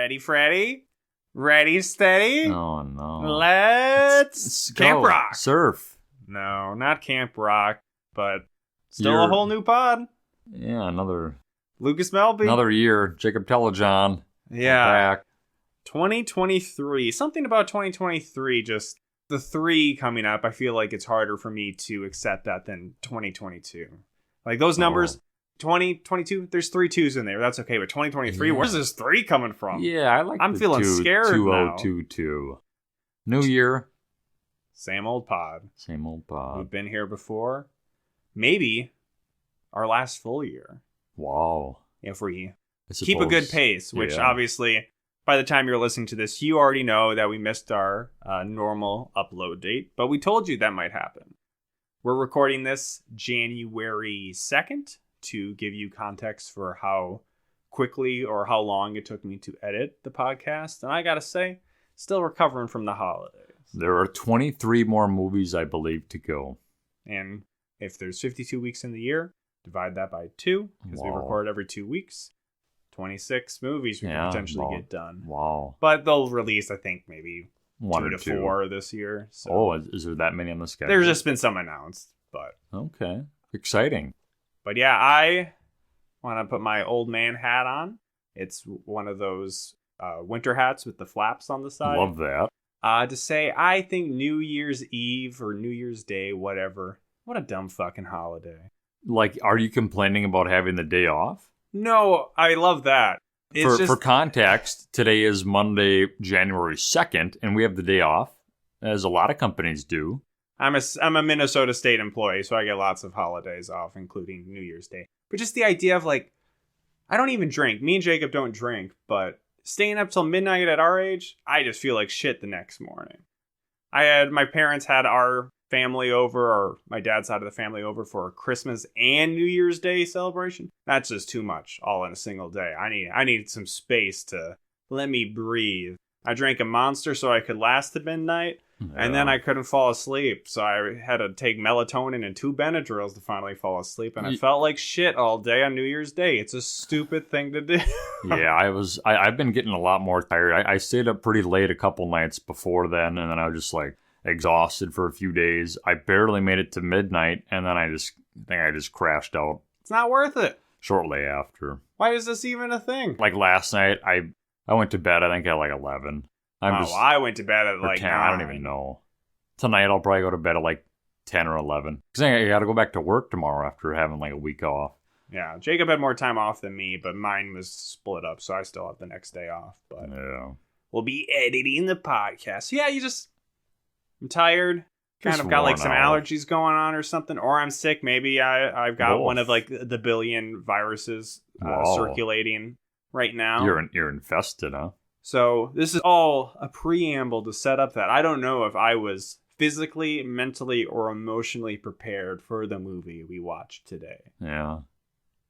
Ready, Freddy? Ready, steady? Oh, no. Let's Camp go. Rock. Surf. No, not Camp Rock, but still a You're- whole new pod. Yeah, another Lucas Melby. year. Jacob Telejohn. Yeah. Back. 2023. Something about 2023, just the 3 coming up, I feel like it's harder for me to accept that than 2022. Like those numbers, 2022, there's 3 2s in there. That's okay. But 2023, Yeah. where's this 3 coming from? Yeah, I like I'm the feeling scared now. 2022. New year. Same old pod. Same old pod. We've been here before. Maybe our last full year. Wow. If we I keep a good suppose. pace, which Yeah. obviously by the time you're listening to this, you already know that we missed our normal upload date, but we told you that might happen. We're recording this January 2nd to give you context for how quickly or how long it took me to edit the podcast. And I gotta say, still recovering from the holidays. There are 23 more movies, I believe, to go. And if there's 52 weeks in the year, divide that by 2, because we Wow. record every 2 weeks. 26 movies we can potentially get done. Wow. But they'll release, I think, maybe 1 2 or to 2. 4 this year. So Oh, is there that many on the schedule? there's just been some announced. Okay. Exciting. But yeah, I want to put my old man hat on. It's one of those winter hats with the flaps on the side. Love that. To say, I think New Year's Eve or New Year's Day, whatever, what a dumb fucking holiday. Like, are you complaining about having the day off? No, I love that. It's For context, today is Monday, January 2nd, and we have the day off, as a lot of companies do. I'm a Minnesota State employee, so I get lots of holidays off, including New Year's Day. But just the idea of, like, I don't even drink. Me and Jacob don't drink, but staying up till midnight at our age, I just feel like shit the next morning. My parents had our family over, or my dad's side of the family over, for a Christmas and New Year's Day celebration. That's just too much, all in a single day. I need some space to let me breathe. I drank a Monster so I could last to midnight. And then I couldn't fall asleep, so I had to take melatonin and 2 Benadryls to finally fall asleep, and I felt like shit all day on New Year's Day. It's a stupid thing to do. Yeah, I've been getting a lot more tired. I stayed up pretty late a couple nights before then, and then I was just like exhausted for a few days. I barely made it to midnight, and then I just crashed out It's not worth it. shortly after. Why is this even a thing? Like last night, I went to bed, I think at like 11. I went to bed at like 10. 9. I don't even know. Tonight I'll probably go to bed at like 10 or 11. Because I got to go back to work tomorrow after having like a week off. Yeah, Jacob had more time off than me, but mine was split up, so I still have the next day off. But Yeah. we'll be editing the podcast. Yeah, I'm tired. Kind Just of got like worn some out. allergies going on or something, or I'm sick. Maybe I've got Both. one of like the billion viruses Wow. circulating right now. You're infested, huh? So this is all a preamble to set up that I don't know if I was physically, mentally, or emotionally prepared for the movie we watched today. Yeah.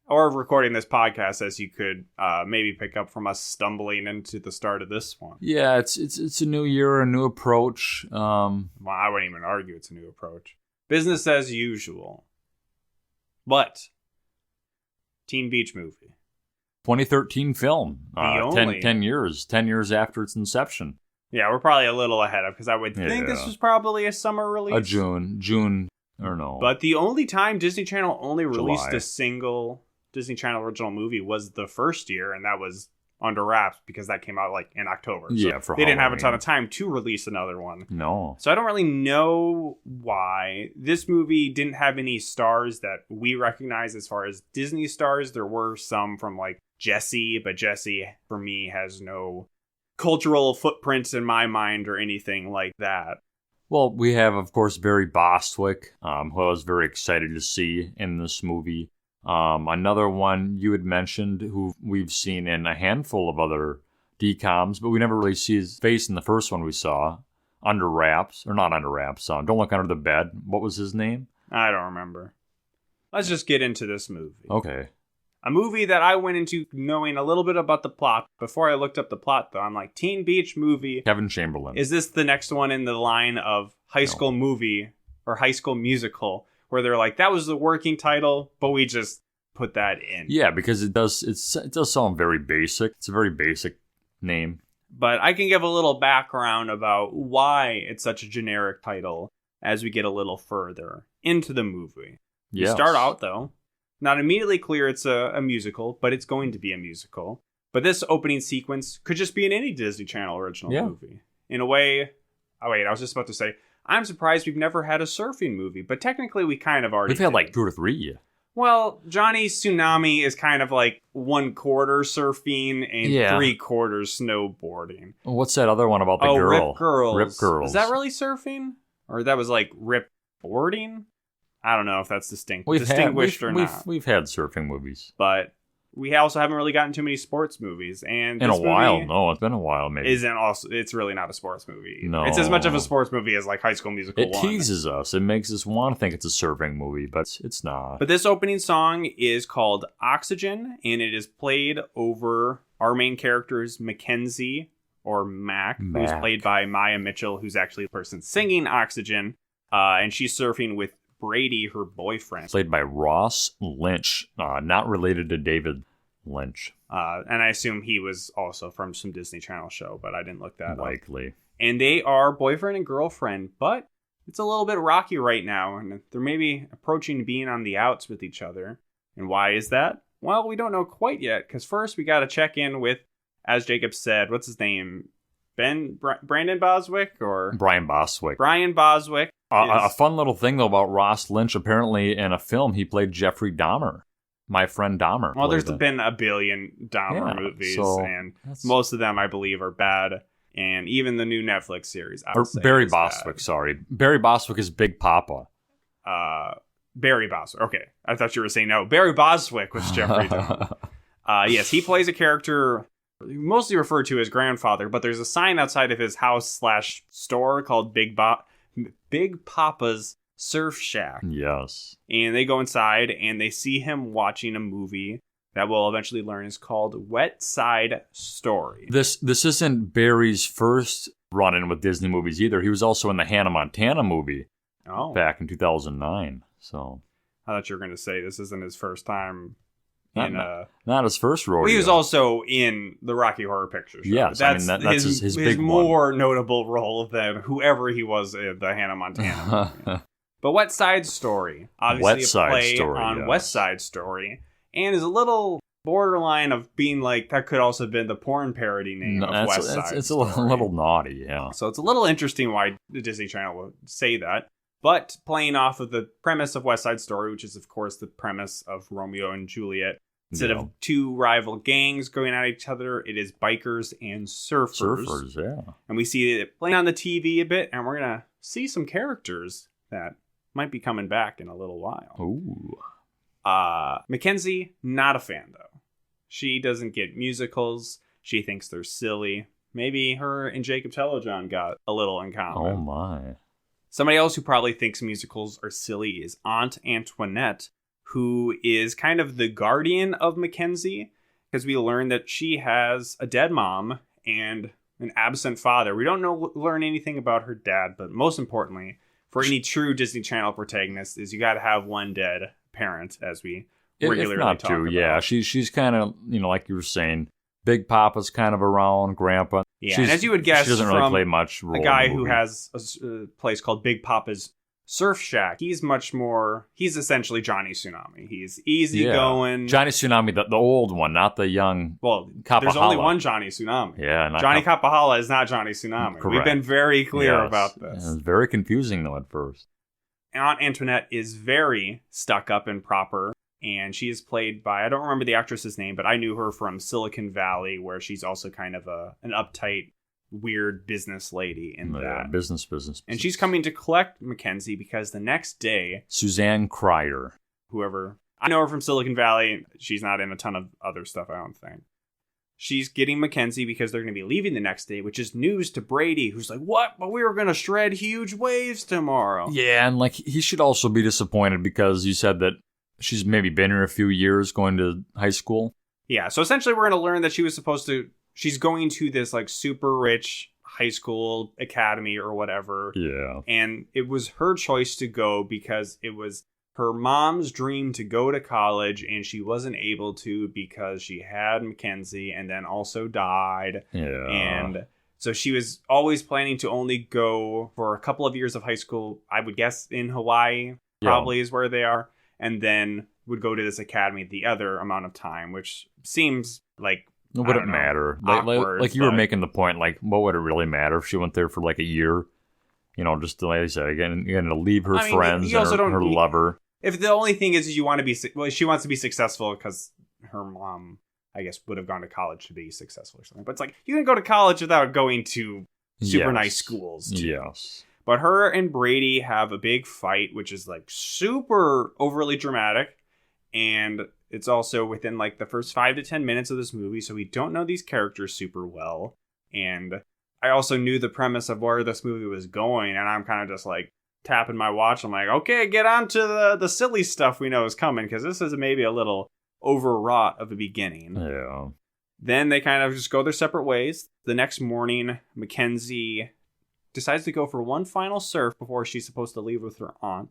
Or recording this podcast, as you could maybe pick up from us stumbling into the start of this one. Yeah, it's a new year, a new approach. Well, I wouldn't even argue it's a new approach. Business as usual. But Teen Beach Movie. 2013 film. only- 10 years after its inception. Yeah, we're probably a little ahead of, because I would think this Yeah. was probably a summer release. A June, or no. But the only time Disney Channel only released July. a single Disney Channel original movie was the first year, and that was under wraps because that came out like in October. So Yeah, for they didn't have a ton Halloween. of time to release another one. No. So I don't really know why. This movie didn't have any stars that we recognize as far as Disney stars. There were some from like Jessie, but Jessie for me has no cultural footprints in my mind or anything like that. Well, we have, of course, Barry Bostwick, who I was very excited to see in this movie. Another one you had mentioned, who we've seen in a handful of other DCOMs, but we never really see his face in the first one we saw. Under Wraps, or not Under Wraps, Don't Look Under the Bed. What was his name? I don't remember. Let's just get into this movie. Okay. A movie that I went into knowing a little bit about the plot. Before I looked up the plot, though, I'm like, Teen Beach Movie. Kevin Chamberlain. Is this the next one in the line of High School Movie or High School Musical, where they're like, that was the working title, but we just put that in? Yeah, because it does sound very basic. It's a very basic name. But I can give a little background about why it's such a generic title as we get a little further into the movie. Yes. We start out, though, not immediately clear it's a musical, but it's going to be a musical. But this opening sequence could just be in any Disney Channel original movie. In a way... Oh, wait, I was just about to say, I'm surprised we've never had a surfing movie, but technically we kind of already We've had did. like 2 or 3. Well, Johnny Tsunami is kind of like 1/4 surfing and 3/4 snowboarding. What's that other one about the girl? Rip Girls. Rip Girls. Is that really surfing? Or that was like rip boarding? I don't know if that's distinguished or not. We've had surfing movies. But we also haven't really gotten too many sports movies. And in a while, no. It's been a while, maybe. It's really not a sports movie. No. It's as much of a sports movie as like High School Musical 1. It teases us. It makes us want to think it's a surfing movie, but it's not. But this opening song is called Oxygen, and it is played over our main character's Mackenzie, or Mac, who's played by Maya Mitchell, who's actually the person singing Oxygen. And she's surfing with Brady, her boyfriend. Played by Ross Lynch, not related to David Lynch. And I assume he was also from some Disney Channel show, but I didn't look that up. Likely. And they are boyfriend and girlfriend, but it's a little bit rocky right now, and they're maybe approaching being on the outs with each other. And why is that? Well, we don't know quite yet, because first we got to check in with, as Jacob said, what's his name? Brandon Boswick? Or Brian Boswick. Brian Boswick. A fun little thing, though, about Ross Lynch, apparently in a film, he played Jeffrey Dahmer. My friend Dahmer. Well, there's been a billion Dahmer movies, and most of them, I believe, are bad. And even the new Netflix series. Barry Bostwick, sorry. Barry Bostwick is Big Papa. Barry Bostwick. Okay. I thought you were saying no. Barry Bostwick was Jeffrey Dahmer. Yes, he plays a character mostly referred to as grandfather, but there's a sign outside of his house/store called Big Papa's Surf Shack. Yes. And they go inside and they see him watching a movie that we'll eventually learn is called Wet Side Story. This isn't Barry's first run-in with Disney movies either. He was also in the Hannah Montana movie back in 2009. So I thought you were going to say this isn't his first time not his first rodeo. Well, he was also in the Rocky Horror Picture Show. Yes, that's his big more notable role than whoever he was in the Hannah Montana movie. But Wet Side Story, obviously a play on West Side Story, and is a little borderline of being like, that could also have been the porn parody name of West Side It's Story. a little naughty, yeah. So it's a little interesting why the Disney Channel would say that. But playing off of the premise of West Side Story, which is, of course, the premise of Romeo and Juliet, instead of two rival gangs going at each other, it is bikers and surfers. Surfers, yeah. And we see it playing on the TV a bit, and we're going to see some characters that might be coming back in a little while. Ooh. Mackenzie, not a fan, though. She doesn't get musicals. She thinks they're silly. Maybe her and Jacob Telejohn got a little in common. Oh, my. Somebody else who probably thinks musicals are silly is Aunt Antoinette, who is kind of the guardian of Mackenzie, because we learn that she has a dead mom and an absent father. We don't learn anything about her dad, but most importantly, for any true Disney Channel protagonist, is you got to have one dead parent, as we regularly talk about. Yeah, she's kind of, like you were saying, Big Papa's kind of around, Grandpa. Yeah, and as you would guess, she doesn't really play much role. A guy who has a place called Big Papa's Surf Shack. He's essentially Johnny Tsunami. He's easygoing. Yeah. Johnny Tsunami, the old one, not the young. Well, Kapahala. There's only one Johnny Tsunami. Yeah, Johnny Kapahala is not Johnny Tsunami. Correct. We've been very clear about this. It was very confusing though at first. Aunt Antoinette is very stuck up and proper, and she is played by, I don't remember the actress's name, but I knew her from Silicon Valley, where she's also kind of an uptight, weird business lady in that. Business. And she's coming to collect Mackenzie because the next day, Suzanne Cryer. Whoever. I know her from Silicon Valley. She's not in a ton of other stuff, I don't think. She's getting Mackenzie because they're going to be leaving the next day, which is news to Brady, who's like, what? But we were going to shred huge waves tomorrow. Yeah, and he should also be disappointed because you said that she's maybe been here a few years going to high school. Yeah, so essentially we're going to learn that she's going to this super rich high school academy or whatever. Yeah. And it was her choice to go because it was her mom's dream to go to college, and she wasn't able to because she had Mackenzie and then also died. Yeah. And so she was always planning to only go for a couple of years of high school, I would guess in Hawaii, probably is where they are, and then would go to this academy the other amount of time, which seems like it wouldn't matter. Awkward, like you were making the point, like, what would it really matter if she went there for like a year? You know, just like I said, again, to leave her friends and her lover. If the only thing is you want to be, well, she wants to be successful because her mom, I guess, would have gone to college to be successful or something. But it's like, you can go to college without going to super nice schools. Too. Yes. But her and Brady have a big fight, which is like super overly dramatic. And it's also within like the first 5 to 10 minutes of this movie. So we don't know these characters super well. And I also knew the premise of where this movie was going. And I'm kind of just like tapping my watch. I'm like, okay, get on to the silly stuff we know is coming. Because this is maybe a little overwrought of a beginning. Yeah. Then they kind of just go their separate ways. The next morning, Mackenzie decides to go for one final surf before she's supposed to leave with her aunt.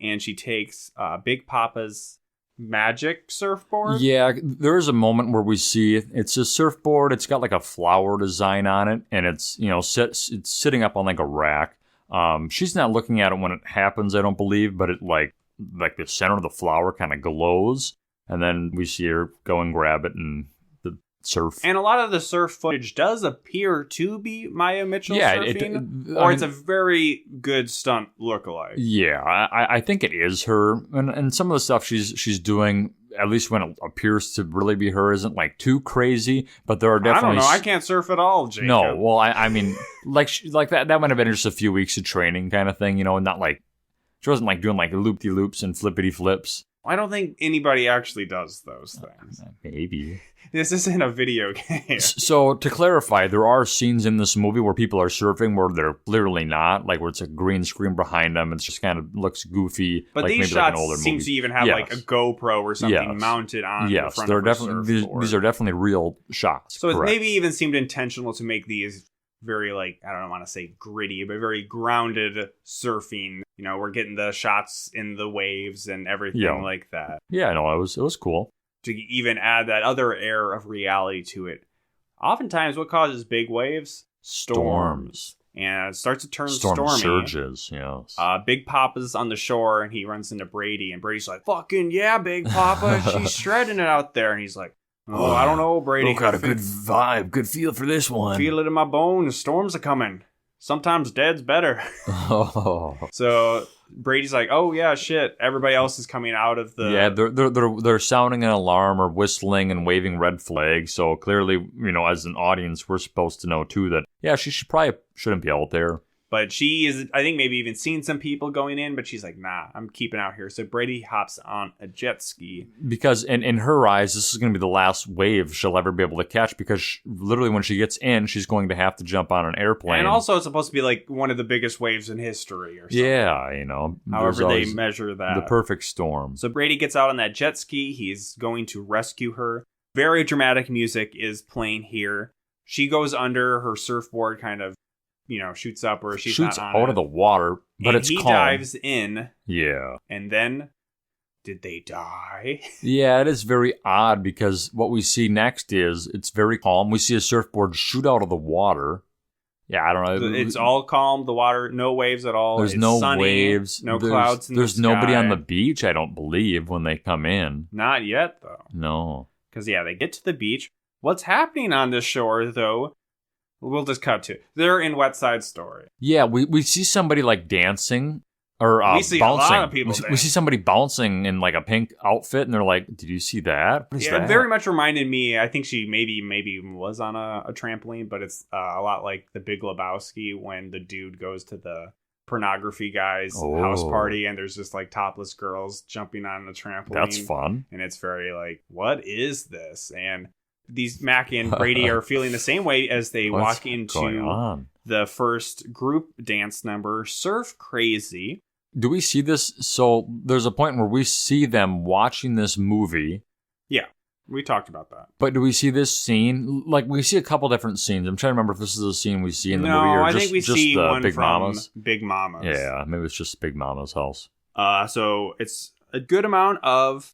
And she takes Big Papa's magic surfboard. Yeah, there is a moment where we see it's a surfboard. It's got like a flower design on it, and it's, you know, it's sitting up on like a rack. She's not looking at it when it happens, I don't believe, but it like the center of the flower kind of glows, and then we see her go and grab it and the surf. And a lot of the surf footage does appear to be Maya Mitchell surfing, or it's a very good stunt lookalike. Yeah, I think it is her, and some of the stuff she's doing, at least when it appears to really be her, isn't like too crazy. But there are definitely, I don't know. I can't surf at all, Jacob. No, well, I mean, like that might have been just a few weeks of training kind of thing, you know, and not like she wasn't like doing like loop-de-loops and flippity flips. I don't think anybody actually does those things. Maybe. This isn't a video game. So, to clarify, there are scenes in this movie where people are surfing where they're clearly not, like where it's a green screen behind them. It just kind of looks goofy. But like these maybe shots like an older seem movie. to even have like a GoPro or something mounted on the front of the surfboard. These are definitely real shots. So it maybe even seemed intentional to make these very, like, I don't want to say gritty, but very grounded surfing. You know, we're getting the shots in the waves and everything like that. Yeah, no, it was cool. To even add that other air of reality to it. Oftentimes, what causes big waves? Storms. And it starts to turn stormy. Surges, yes. Big Papa's on the shore, and he runs into Brady, and Brady's like, fucking yeah, Big Papa, she's shredding it out there. And he's like, oh, I don't know, Brady. Got a good vibe, good feel for this one. Feel it in my bones. Storms are coming. Sometimes dead's better. Oh. So Brady's like, oh yeah, shit. Everybody else is coming out of the... Yeah, they're sounding an alarm or whistling and waving red flags. So clearly, you know, as an audience, we're supposed to know too that, yeah, she shouldn't be out there. But she is, I think, maybe even seen some people going in, but she's like, nah, I'm keeping out here. So Brady hops on a jet ski. Because in her eyes, this is going to be the last wave she'll ever be able to catch, because literally when she gets in, she's going to have to jump on an airplane. And also it's supposed to be like one of the biggest waves in history or something. Yeah, you know. However they measure that. The perfect storm. So Brady gets out on that jet ski. He's going to rescue her. Very dramatic music is playing here. She goes under, her surfboard kind of, you know, shoots up where she's shoots not on out it. of the water, but and it's he calm. Dives in. Yeah. And then, did they die? Yeah, it is very odd, because what we see next is it's very calm. We see a surfboard shoot out of the water. Yeah, I don't know. It's all calm. The water, no waves at all. There's it's no sunny, waves. No clouds in There's the sky. nobody on the beach, I don't believe, when they come in. Not yet, though. No. Because, yeah, they get to the beach. What's happening on this shore, though? We'll just cut to. They're in West Side Story. Yeah, we see somebody like dancing or we see bouncing. A lot of people we see somebody bouncing in like a pink outfit, and they're like, "Did you see that? What is that?" It very much reminded me. I think she maybe was on a trampoline, but it's a lot like The Big Lebowski when the dude goes to the pornography guy's house party, and there's just like topless girls jumping on the trampoline. That's fun, and it's very like, what is this? And these Mac and Brady are feeling the same way as they walk into the first group dance number, Surf Crazy. Do we see this? So there's a point where we see them watching this movie. Yeah, we talked about that. But do we see this scene? Like, we see a couple different scenes. I'm trying to remember if this is a scene we see in the movie or I think we just see the one Big from Mama's. Big Mama's. Yeah, maybe it's just Big Mama's house. So it's a good amount of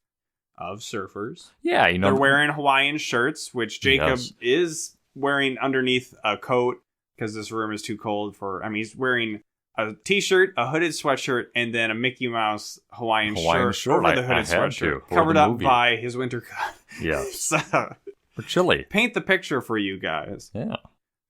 surfers. Yeah, you know, They're wearing Hawaiian shirts, which Jacob is wearing underneath a coat because this room is too cold for. I mean, he's wearing a t-shirt, a hooded sweatshirt, and then a Mickey Mouse Hawaiian shirt over the hooded sweatshirt, covered up by his winter coat. Yeah, So, for chilly. paint the picture for you guys. Yeah.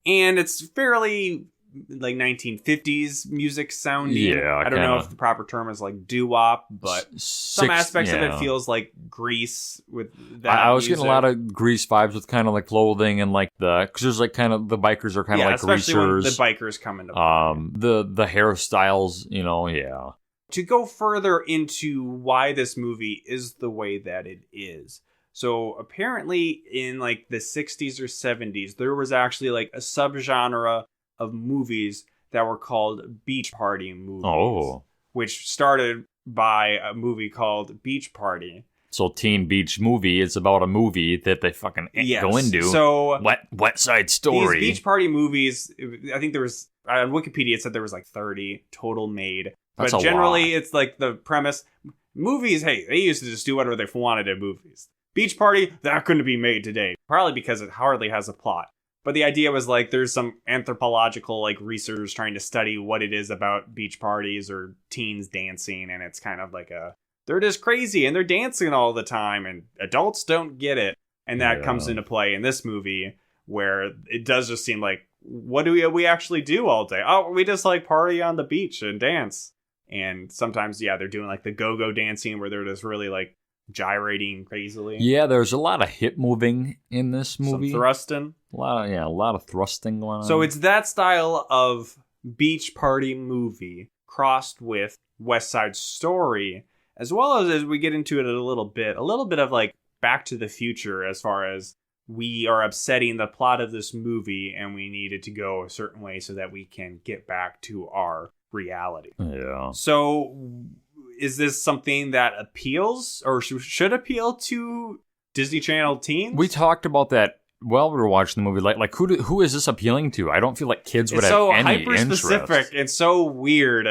And it's fairly like 1950s music sounding. Yeah, I don't know kinda. if the proper term is like doo-wop, but some aspects of it feels like Grease with that. I was getting a music. lot of Grease vibes with kind of like clothing and like because there's like kind of the bikers are kind of like especially greasers. when the bikers come into play. The hairstyles, you know, yeah. To go further into why this movie is the way that it is. So apparently in like the 60s or 70s, there was actually like a subgenre of movies that were called beach party movies. Oh. Which started by a movie called Beach Party. So Teen Beach Movie is about a movie that they fucking go into. So Wet Side Story. These beach party movies, I think there was, on Wikipedia it said there was like 30 total made. That's but a generally lot. it's like the premise, movies, hey, they used to just do whatever they wanted in movies. Beach Party, that couldn't be made today. Probably because it hardly has a plot. But the idea was like there's some anthropological like research trying to study what it is about beach parties or teens dancing, and it's kind of like they're just crazy and they're dancing all the time and adults don't get it. And that comes into play in this movie where it does just seem like, what do we actually do all day? Oh, we just like party on the beach and dance. And sometimes, they're doing like the go-go dancing where they're just really like gyrating crazily. Yeah, there's a lot of hip moving in this movie. Some thrusting. A lot of thrusting going on. So it's that style of beach party movie crossed with West Side Story, as well as we get into it a little bit of like Back to the Future, as far as we are upsetting the plot of this movie and we need it to go a certain way so that we can get back to our reality. Yeah. So is this something that appeals or should appeal to Disney Channel teens? We talked about that while we were watching the movie. Like who is this appealing to? I don't feel like kids would it's have so any hyper interest. specific and so weird.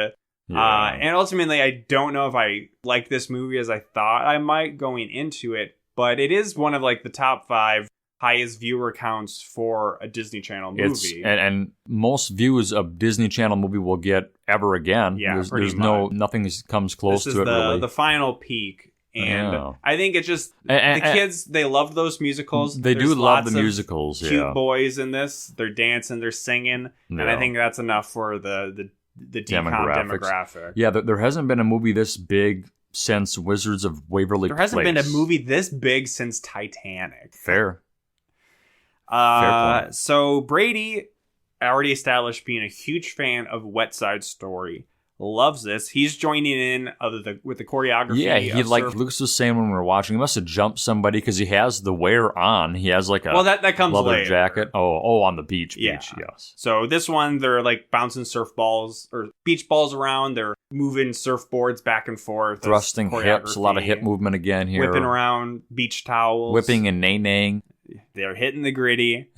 Yeah. And ultimately, I don't know if I like this movie as I thought I might going into it, but it is one of like the top 5 highest viewer counts for a Disney Channel movie. And most views a Disney Channel movie will get ever again. Yeah, there's pretty nothing comes close this to is it really. the final peak. And Yeah. I think it's just And- the kids, they love those musicals. They There's do love lots the of musicals. cute Yeah. boys in this. They're dancing, they're singing, and I Yeah. think that's enough for the DCOM demographic. Yeah, there hasn't been a movie this big since Wizards of Waverly There hasn't been a Place. movie this big since Titanic. Fair. Fair point. So Brady already established being a huge fan of Wet Side Story. Loves this. He's joining in with the choreography. Yeah, he of like surf- Lucas was saying when we were watching, he must have jumped somebody because he has the wear on. He has like a well, that comes leather later. jacket. Oh, on the beach. Yeah. Beach, yes. So this one, they're like bouncing surf balls or beach balls around. They're moving surfboards back and forth. There's Thrusting hips, a lot of hip choreography, movement again here. whipping around beach towels, Whipping and nay-naying. They're hitting the gritty,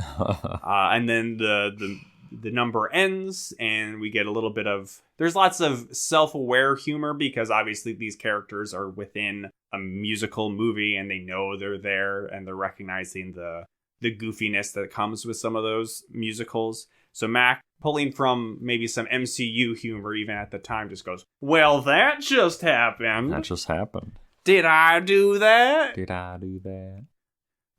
and then the number ends, and we get a little bit of. There's lots of self-aware humor because obviously these characters are within a musical movie, and they know they're there, and they're recognizing the goofiness that comes with some of those musicals. So Mac, pulling from maybe some MCU humor even at the time, just goes, "Well, that just happened. That just happened. Did I do that?" Did I do that?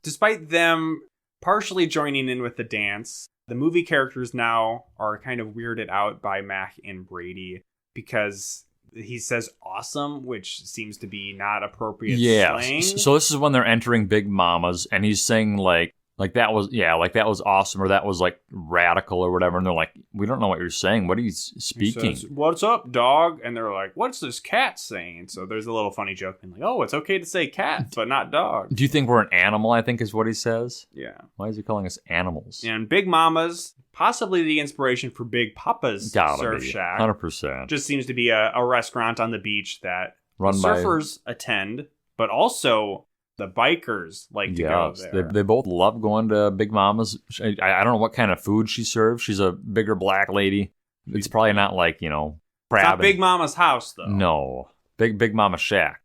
Despite them partially joining in with the dance, the movie characters now are kind of weirded out by Mac and Brady because he says awesome, which seems to be not appropriate Yeah. slang. So this is when they're entering Big Mama's, and he's saying like that was awesome, or that was like radical or whatever, and they're like, we don't know what you're saying. What are you He speaking? says, "What's up, dog?" And they're like, "What's this cat saying?" So there's a little funny joke, and like, "Oh, it's okay to say cat, but not dog." Do you think we're an animal? I think is what he says. Yeah. Why is he calling us animals? And Big Mama's, possibly the inspiration for Big Papa's Gotta Surf be Shack. 100%. Just seems to be a restaurant on the beach that Run by surfers attend, but also the bikers like to go there. They both love going to Big Mama's. I don't know what kind of food she serves. She's a bigger black lady. It's probably not like, It's crab. not Big Mama's house, though. No. Big Mama Shack.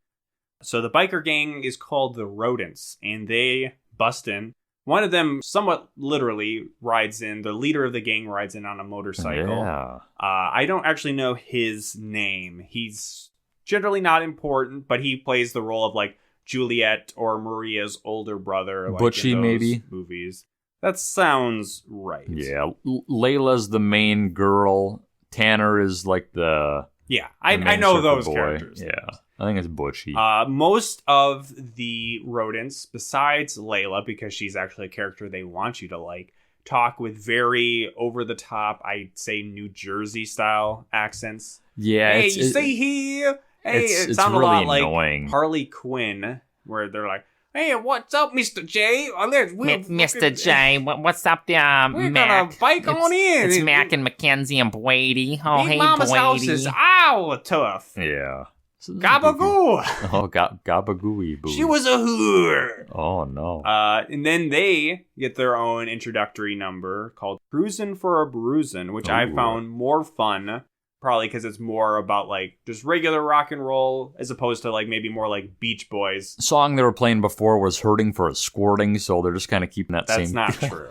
So the biker gang is called the Rodents, and they bust in. One of them somewhat literally rides in. The leader of the gang rides in on a motorcycle. Yeah. I don't actually know his name. He's generally not important, but he plays the role of like Juliet or Maria's older brother. Like Butchie, in those maybe? movies. That sounds right. Yeah. Layla's the main girl. Tanner is like the... Yeah, the I main know surfer those boy. characters. Yeah. I think it's Butchie. Most of the Rodents, besides Layla, because she's actually a character they want you to like, talk with very over-the-top, I'd say New Jersey-style accents. Yeah. Hey, you see here? Hey, it sounded really a lot like annoying. Harley Quinn, where they're like, hey, what's up, Mr. J? Mr. J, what's up there, We're Mac? gonna bike on in. It's Mac and Mackenzie and Brady. Oh, Big hey, Mama's house Brady. is ow tough. Yeah. Gabagoo. Oh, Gabagooey boo. She was a whore. Oh, no. And then they get their own introductory number called Cruisin' for a Bruisin', which I Ooh. found more fun, probably because it's more about like just regular rock and roll as opposed to like maybe more like Beach Boys. Song they were playing before was Hurting for a Squirting, so they're just kind of keeping that That's same... not true.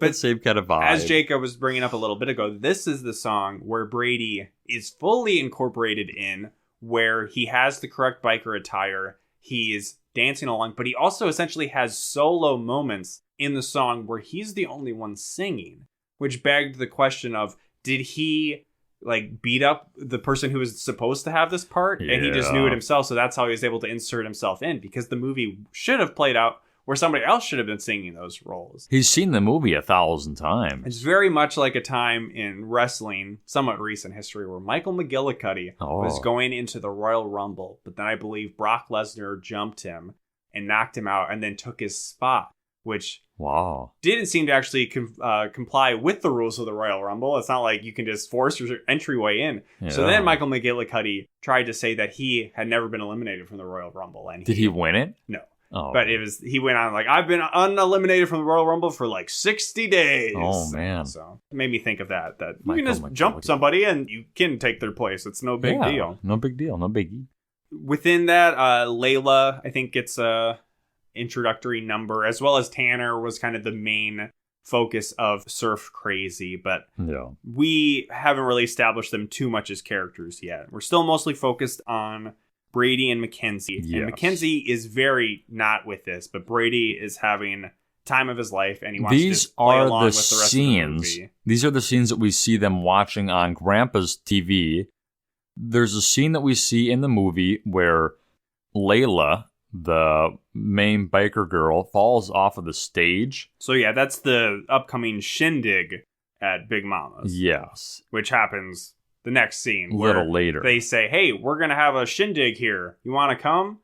But same kind of vibe. As Jacob was bringing up a little bit ago, this is the song where Brady is fully incorporated in, where he has the correct biker attire, he is dancing along, but he also essentially has solo moments in the song where he's the only one singing, which begged the question of, did he like beat up the person who was supposed to have this part? And he just knew it himself, so that's how he was able to insert himself in, because the movie should have played out where somebody else should have been singing those roles. He's seen the movie 1,000 times. It's very much like a time in wrestling, somewhat recent history, where Michael McGillicuddy was going into the Royal Rumble, but then I believe Brock Lesnar jumped him and knocked him out and then took his spot, which didn't seem to actually comply with the rules of the Royal Rumble. It's not like you can just force your entryway in. Yeah. So then Michael McGillicuddy tried to say that he had never been eliminated from the Royal Rumble. And Did he win it? No. Oh. But he went on like, I've been uneliminated from the Royal Rumble for like 60 days. Oh, man. So it made me think of that you Michael can just jump somebody and you can take their place. It's no big deal. No big deal. No biggie. Within that, Layla, I think gets a introductory number, as well as Tanner was kind of the main focus of Surf Crazy, but we haven't really established them too much as characters yet. We're still mostly focused on Brady and Mackenzie. Yes. And Mackenzie is very not with this, but Brady is having time of his life, and he wants to just play along with the rest of the movie. These are the scenes that we see them watching on Grandpa's TV. There's a scene that we see in the movie where Layla, the main biker girl, falls off of the stage. So yeah, that's the upcoming shindig at Big Mama's. Yes. Which happens the next scene. A little later. They say, hey, we're going to have a shindig here. You want to come?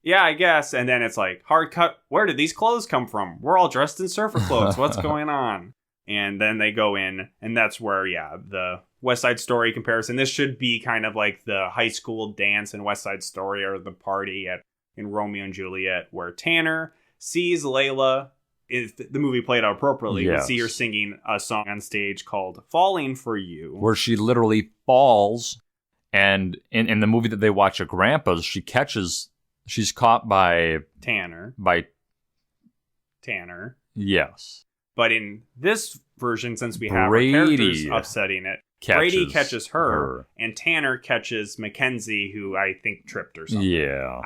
Yeah, I guess. And then it's like, hard cut, where did these clothes come from? We're all dressed in surfer clothes. What's going on? And then they go in, and that's where, the West Side Story comparison. This should be kind of like the high school dance in West Side Story, or the party in Romeo and Juliet, where Tanner sees Layla. If the movie played out appropriately, you would see her singing a song on stage called Falling for You. Where she literally falls, and in the movie that they watch at Grandpa's, she's caught by Tanner. Yes. But in this version, since we have our characters upsetting it, Brady catches her, and Tanner catches Mackenzie, who I think tripped or something. Yeah.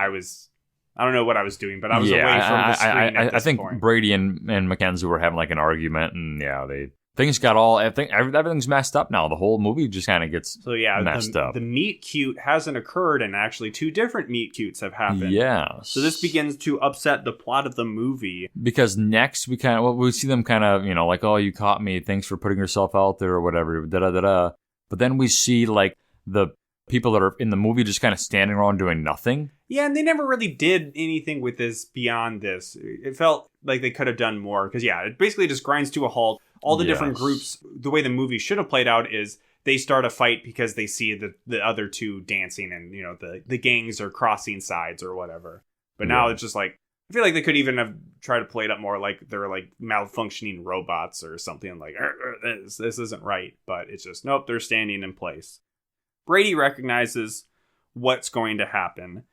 I don't know what I was doing, but I was away from the screen at this I think point. Brady and Mackenzie were having like an argument, and things got everything's messed up now. The whole movie just kind of gets messed up. The meet cute hasn't occurred, and actually 2 different meet cutes have happened. Yes. So this begins to upset the plot of the movie. Because next we see them kind of, like, oh, you caught me, thanks for putting yourself out there or whatever, da-da-da-da. But then we see like the people that are in the movie just kind of standing around doing nothing. Yeah, and they never really did anything with this beyond this. It felt like they could have done more, because it basically just grinds to a halt. All the different groups, the way the movie should have played out is they start a fight because they see the other 2 dancing, and the gangs are crossing sides or whatever. But now it's just like, I feel like they could even have tried to play it up more like they're like malfunctioning robots or something, like this isn't right. But it's just, nope, they're standing in place. Brady recognizes what's going to happen,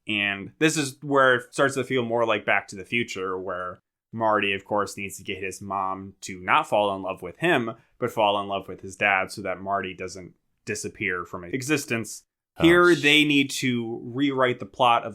And this is where it starts to feel more like Back to the Future, where Marty, of course, needs to get his mom to not fall in love with him, but fall in love with his dad so that Marty doesn't disappear from existence. Here, they need to rewrite the plot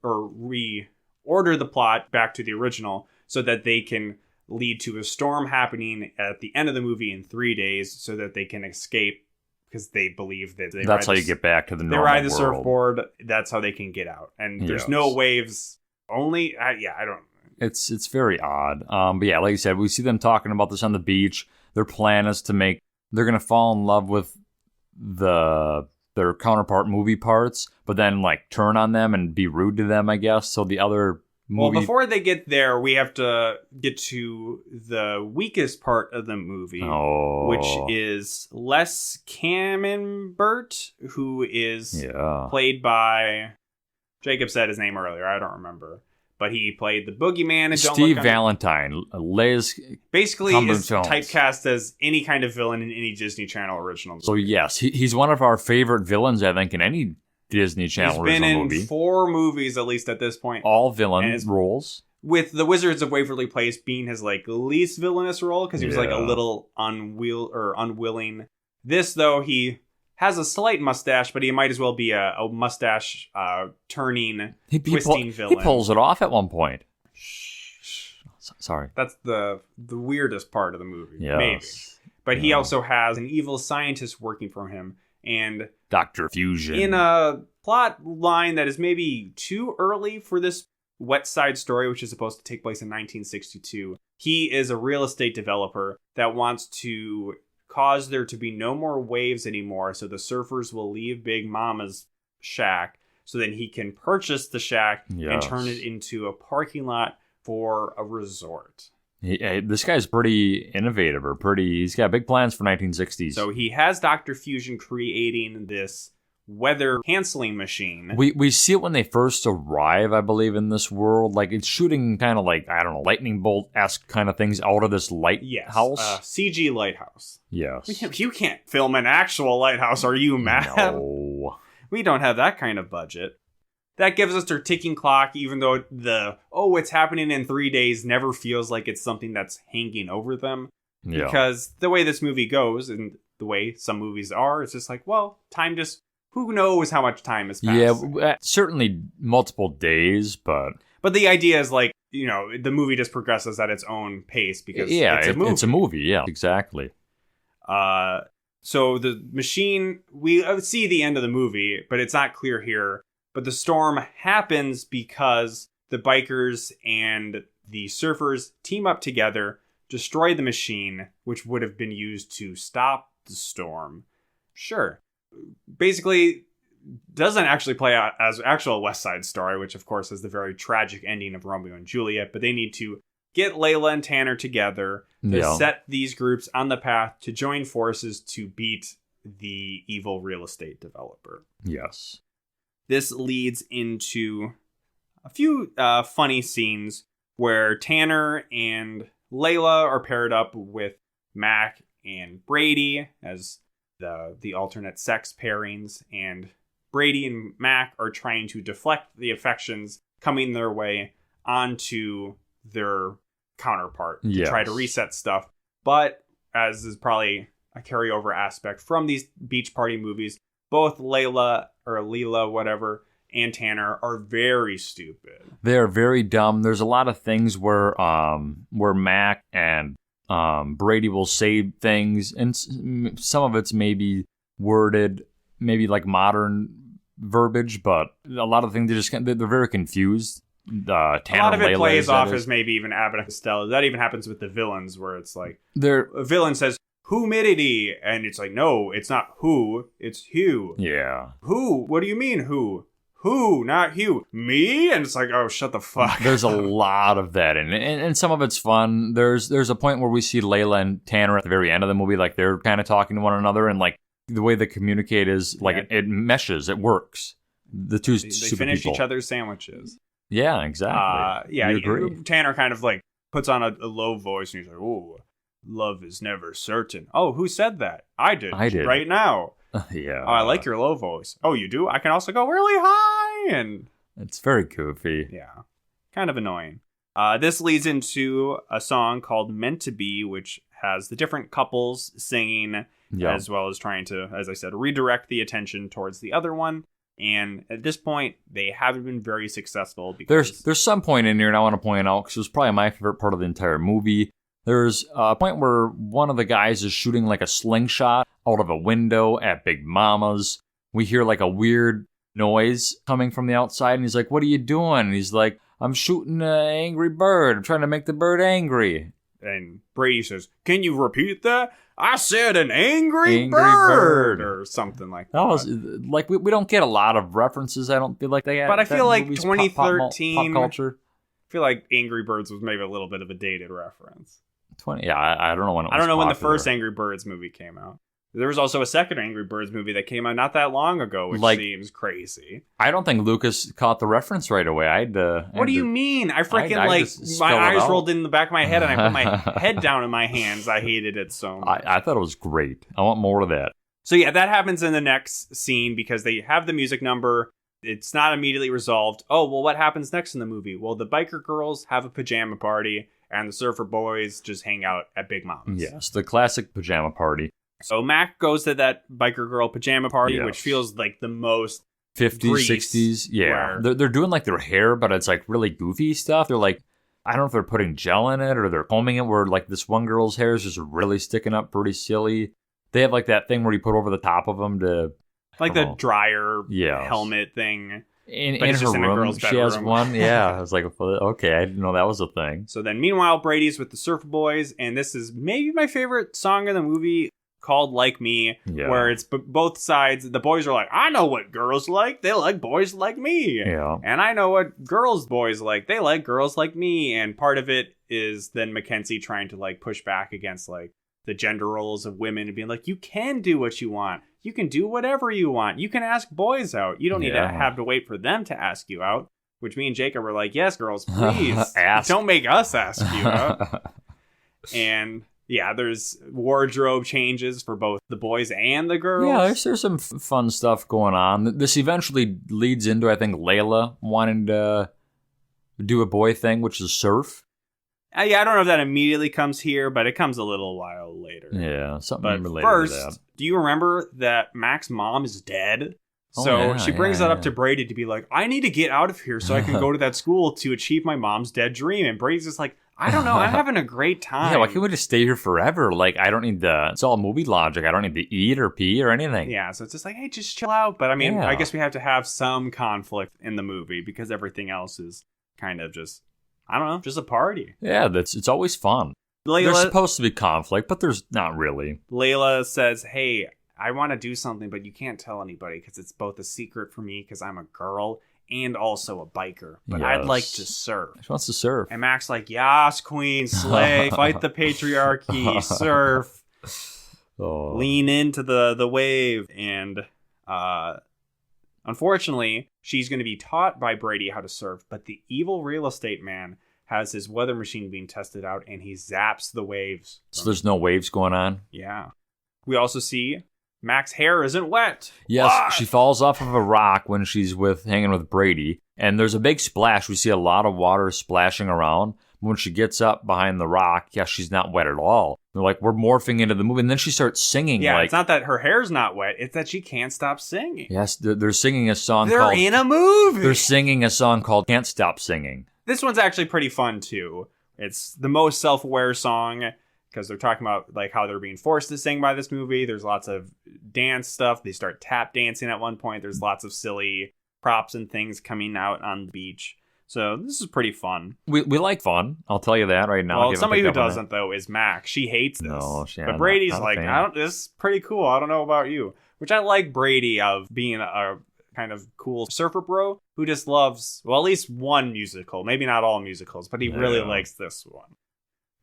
or reorder the plot back to the original so that they can lead to a storm happening at the end of the movie in 3 days so that they can escape because they believe that that's how you get back to the normal world. They ride the world. Surfboard. That's how they can get out. And there's no waves. Only, I don't. It's very odd. But yeah, like you said, we see them talking about this on the beach. Their plan is they're going to fall in love with their counterpart movie parts, but then like turn on them and be rude to them, I guess. So the other movie... Well, before they get there, we have to get to the weakest part of the movie, which is Les Camembert, who is played by... Jacob said his name earlier, I don't remember. But he played the boogeyman in Steve Valentine. Liz basically is typecast as any kind of villain in any Disney Channel original movie. So yes, he's one of our favorite villains, I think, in any Disney Channel original movie. He's been in 4 movies, at least at this point. All villain roles. With the Wizards of Waverly Place being his like least villainous role, because he was like a little unwilling. This, though, he has a slight mustache, but he might as well be a mustache turning, twisting villain. He pulls it off at one point. Sorry. That's the weirdest part of the movie, yes. maybe. But he also has an evil scientist working for him, and Dr. Fusion. In a plot line that is maybe too early for this Wet Side Story, which is supposed to take place in 1962, he is a real estate developer that wants to cause there to be no more waves anymore, so the surfers will leave Big Mama's shack, so then he can purchase the shack and turn it into a parking lot for a resort. This guy's pretty innovative, he's got big plans for 1960s. So he has Dr. Fusion creating this weather canceling machine. We see it when they first arrive, I believe, in this world. Like, it's shooting kind of like, I don't know, lightning bolt-esque kind of things out of this lighthouse. CG lighthouse. Yes. You can't film an actual lighthouse. Are you mad? No. We don't have that kind of budget. That gives us their ticking clock, even though it's happening in 3 days never feels like it's something that's hanging over them. Yeah. Because the way this movie goes, and the way some movies are, it's just like, well, time just... Who knows how much time has passed? Yeah, certainly multiple days, but... But the idea is like, the movie just progresses at its own pace because it's a movie. It's a movie, yeah, exactly. So the machine, we see the end of the movie, but it's not clear here. But the storm happens because the bikers and the surfers team up together, destroy the machine, which would have been used to stop the storm. Sure. Basically, doesn't actually play out as actual West Side Story, which of course is the very tragic ending of Romeo and Juliet, but they need to get Layla and Tanner together to set these groups on the path to join forces to beat the evil real estate developer. Yes. This leads into a few funny scenes where Tanner and Layla are paired up with Mac and Brady as the alternate sex pairings, and Brady and Mac are trying to deflect the affections coming their way onto their counterpart to try to reset stuff. But as is probably a carryover aspect from these beach party movies, both Layla or Leela, whatever, and Tanner are very stupid. They're very dumb. There's a lot of things where Mac and Brady will say things, and some of it's maybe worded, maybe like modern verbiage, but a lot of things they're very confused. Tanner, a lot of it Layla plays off as maybe even Abbott and Costello. That even happens with the villains, where it's like a villain says "humidity," and it's like, no, it's not who, it's who. Yeah. Who? What do you mean who? Who? Not Hugh. Me? And it's like, oh, shut the fuck. There's a lot of that, and some of it's fun. There's a point where we see Layla and Tanner at the very end of the movie, like they're kind of talking to one another, and like the way they communicate is like it meshes, it works. The two they finish people. Each other's sandwiches. Yeah, exactly. Yeah, you agree. Tanner kind of like puts on a low voice, and he's like, "Oh, love is never certain." Oh, who said that? I did. Right now. Yeah. Oh, I like your low voice. Oh, you do? I can also go really high. And It's very goofy. Yeah. Kind of annoying. This leads into a song called Meant to Be, which has the different couples singing, Yeah. as well as trying to, as I said, redirect the attention towards the other one. And at this point, they haven't been very successful because There's some point in here, and I want to point out, because it was probably my favorite part of the entire movie. There's a point where one of the guys is shooting like a slingshot out of a window at Big Mama's. We hear like a weird noise coming from the outside, and he's like, "What are you doing?" And he's like, "I'm shooting an angry bird. I'm trying to make the bird angry." And Brady says, "Can you repeat that? I said an angry, Angry bird," bird. or something like that. That was like we don't get a lot of references. I don't feel like they had. But I that feel like movie's 2013 pop culture. I feel like Angry Birds was maybe a little bit of a dated reference. 20. Yeah, I don't know when. It was I don't know when the popular. first Angry Birds movie came out. There was also a second Angry Birds movie that came out not that long ago, which Like- seems crazy. I don't think Lucas caught the reference right away. I had to. What do you mean? I freaking I like just my spell it eyes out. rolled in the back of my head and I put my head down in my hands. I hated it so much. I thought it was great. I want more of that. So yeah, that happens in the next scene because they have the music number. It's not immediately resolved. Oh, well, what happens next in the movie? Well, the biker girls have a pajama party and the surfer boys just hang out at Big Mama's. Yes, the classic pajama party. So Mac goes to that biker girl pajama party, Yes. which feels like the most 50s, Grease, 60s. Yeah. where- They're doing like their hair, but it's like really goofy stuff. They're like, I don't know if they're putting gel in it or they're combing it where like this one girl's hair is just really sticking up pretty silly. They have like that thing where you put over the top of them to. like the dryer Yes. helmet thing. In But it's her just in a room, girl's she has bedroom. one. Yeah. I was like, okay, I didn't know that was a thing. So then meanwhile, Brady's with the surfer boys, and this is maybe my favorite song in the movie called Like Me, Yeah. where it's both sides. The boys are like, I know what girls like. They like boys like me. Yeah. And I know what boys like. They like girls like me. And part of it is then Mackenzie trying to like push back against like the gender roles of women and being like, you can do what you want. You can do whatever you want. You can ask boys out. You don't need to Yeah. have to wait for them to ask you out. Which me and Jacob were like, yes, girls, please. Ask. Don't make us ask you out. And yeah, there's wardrobe changes for both the boys and the girls. Yeah, there's some fun stuff going on. This eventually leads into, I think, Layla wanting to do a boy thing, which is surf. Yeah, I don't know if that immediately comes here, but it comes a little while later. Yeah, something But related to that. first, do you remember that Mac's mom is dead? Oh, So yeah, she brings yeah, that up yeah. to Brady to be like, I need to get out of here so I can go to that school to achieve my mom's dead dream. And Brady's just like, I don't know, I'm having a great time. Yeah, why can't we just stay here forever? Like, I don't need to. It's all movie logic. I don't need to eat or pee or anything. Yeah, so it's just like, hey, just chill out. But I mean, Yeah. I guess we have to have some conflict in the movie because everything else is kind of just, I don't know, just a party. Yeah, it's always fun. There's Layla, supposed to be conflict, but there's not really. Layla says, hey, I want to do something, but you can't tell anybody because it's both a secret for me because I'm a girl and also a biker. But I'd Yes. like to surf. She wants to surf. And Mac's like, yas, queen, slay, fight the patriarchy, surf, Oh. lean into the wave. And unfortunately, she's going to be taught by Brady how to surf, but the evil real estate man has his weather machine being tested out, and he zaps the waves. So there's no waves going on? Yeah. We also see Mac's hair isn't wet. Yes, What? she falls off of a rock when she's hanging with Brady, and there's a big splash. We see a lot of water splashing around. When she gets up behind the rock, yeah, she's not wet at all. They're like, we're morphing into the movie, and then she starts singing. Yeah, like, it's not that her hair's not wet; it's that she can't stop singing. yes, they're singing a song They're called. in a movie. They're singing a song called "Can't Stop Singing." This one's actually pretty fun too. It's the most self-aware song because they're talking about like how they're being forced to sing by this movie. There's lots of dance stuff. They start tap dancing at one point. There's lots of silly props and things coming out on the beach. So this is pretty fun. We like fun. I'll tell you that right now. Well, Give somebody a who pick up on doesn't though is Mac. She hates this. No, yeah, but Brady's not a like, fan. this is pretty cool. I don't know about you, which I like Brady of being a kind of cool surfer bro who just loves, well, at least one musical. Maybe not all musicals, but he really Yeah. likes this one.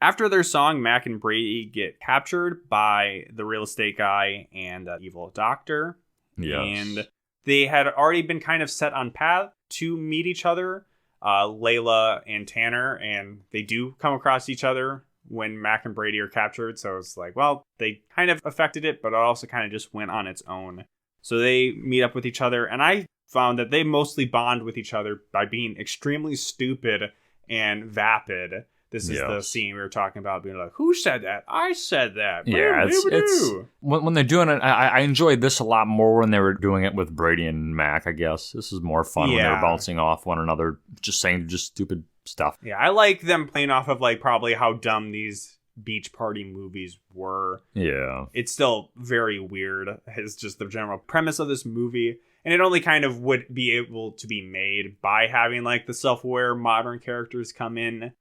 After their song, Mac and Brady get captured by the real estate guy and the evil doctor. Yes. And they had already been kind of set on path to meet each other, Layla and Tanner, and they do come across each other when Mac and Brady are captured. So it's like, well, they kind of affected it, but it also kind of just went on its own. So they meet up with each other, and I found that they mostly bond with each other by being extremely stupid and vapid. This is the scene we were talking about, being like, who said that? I said that. Yeah, it's when they're doing it, I enjoyed this a lot more when they were doing it with Brady and Mac, I guess. This is more fun when they're bouncing off one another, just saying just stupid stuff. Yeah, I like them playing off of like probably how dumb these beach party movies were. Yeah. It's still very weird. It's just the general premise of this movie. And it only kind of would be able to be made by having like the self-aware modern characters come in.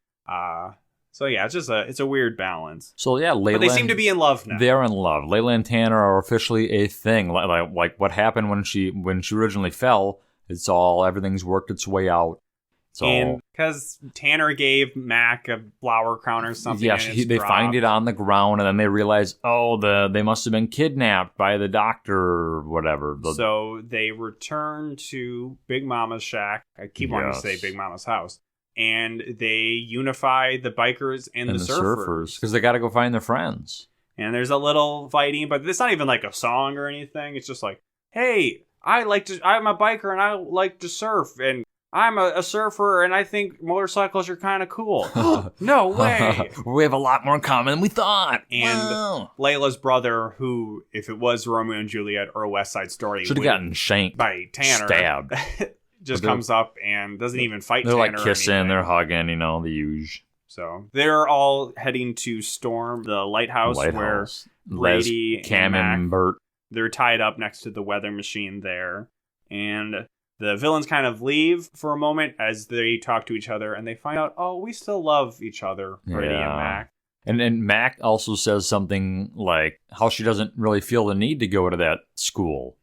So yeah, it's a weird balance. So yeah, Layla, but they seem to be in love now. They're in love. Layla and Tanner are officially a thing. Like what happened when she originally fell. Everything's worked its way out. And because Tanner gave Mac a flower crown or something. Yeah, they find it on the ground, and then they realize, they must have been kidnapped by the doctor or whatever. So they return to Big Mama's shack. I keep wanting to say Big Mama's house. And they unify the bikers and the surfers. Because they got to go find their friends. And there's a little fighting, but it's not even like a song or anything. It's just like, hey, I'm a biker and I like to surf. And I'm a surfer and I think motorcycles are kind of cool. No way. We have a lot more in common than we thought. And Layla's brother, who, if it was Romeo and Juliet or a West Side Story, should have gotten shanked by Tanner. Stabbed. Just comes up and doesn't even fight Tanner. They're like kissing, they're hugging, the usual. So they're all heading to storm the lighthouse. Where Brady, Cam, and Bert. They're tied up next to the weather machine there. And the villains kind of leave for a moment as they talk to each other, and they find out, we still love each other, Brady and Mac. And Mac also says something like how she doesn't really feel the need to go to that school.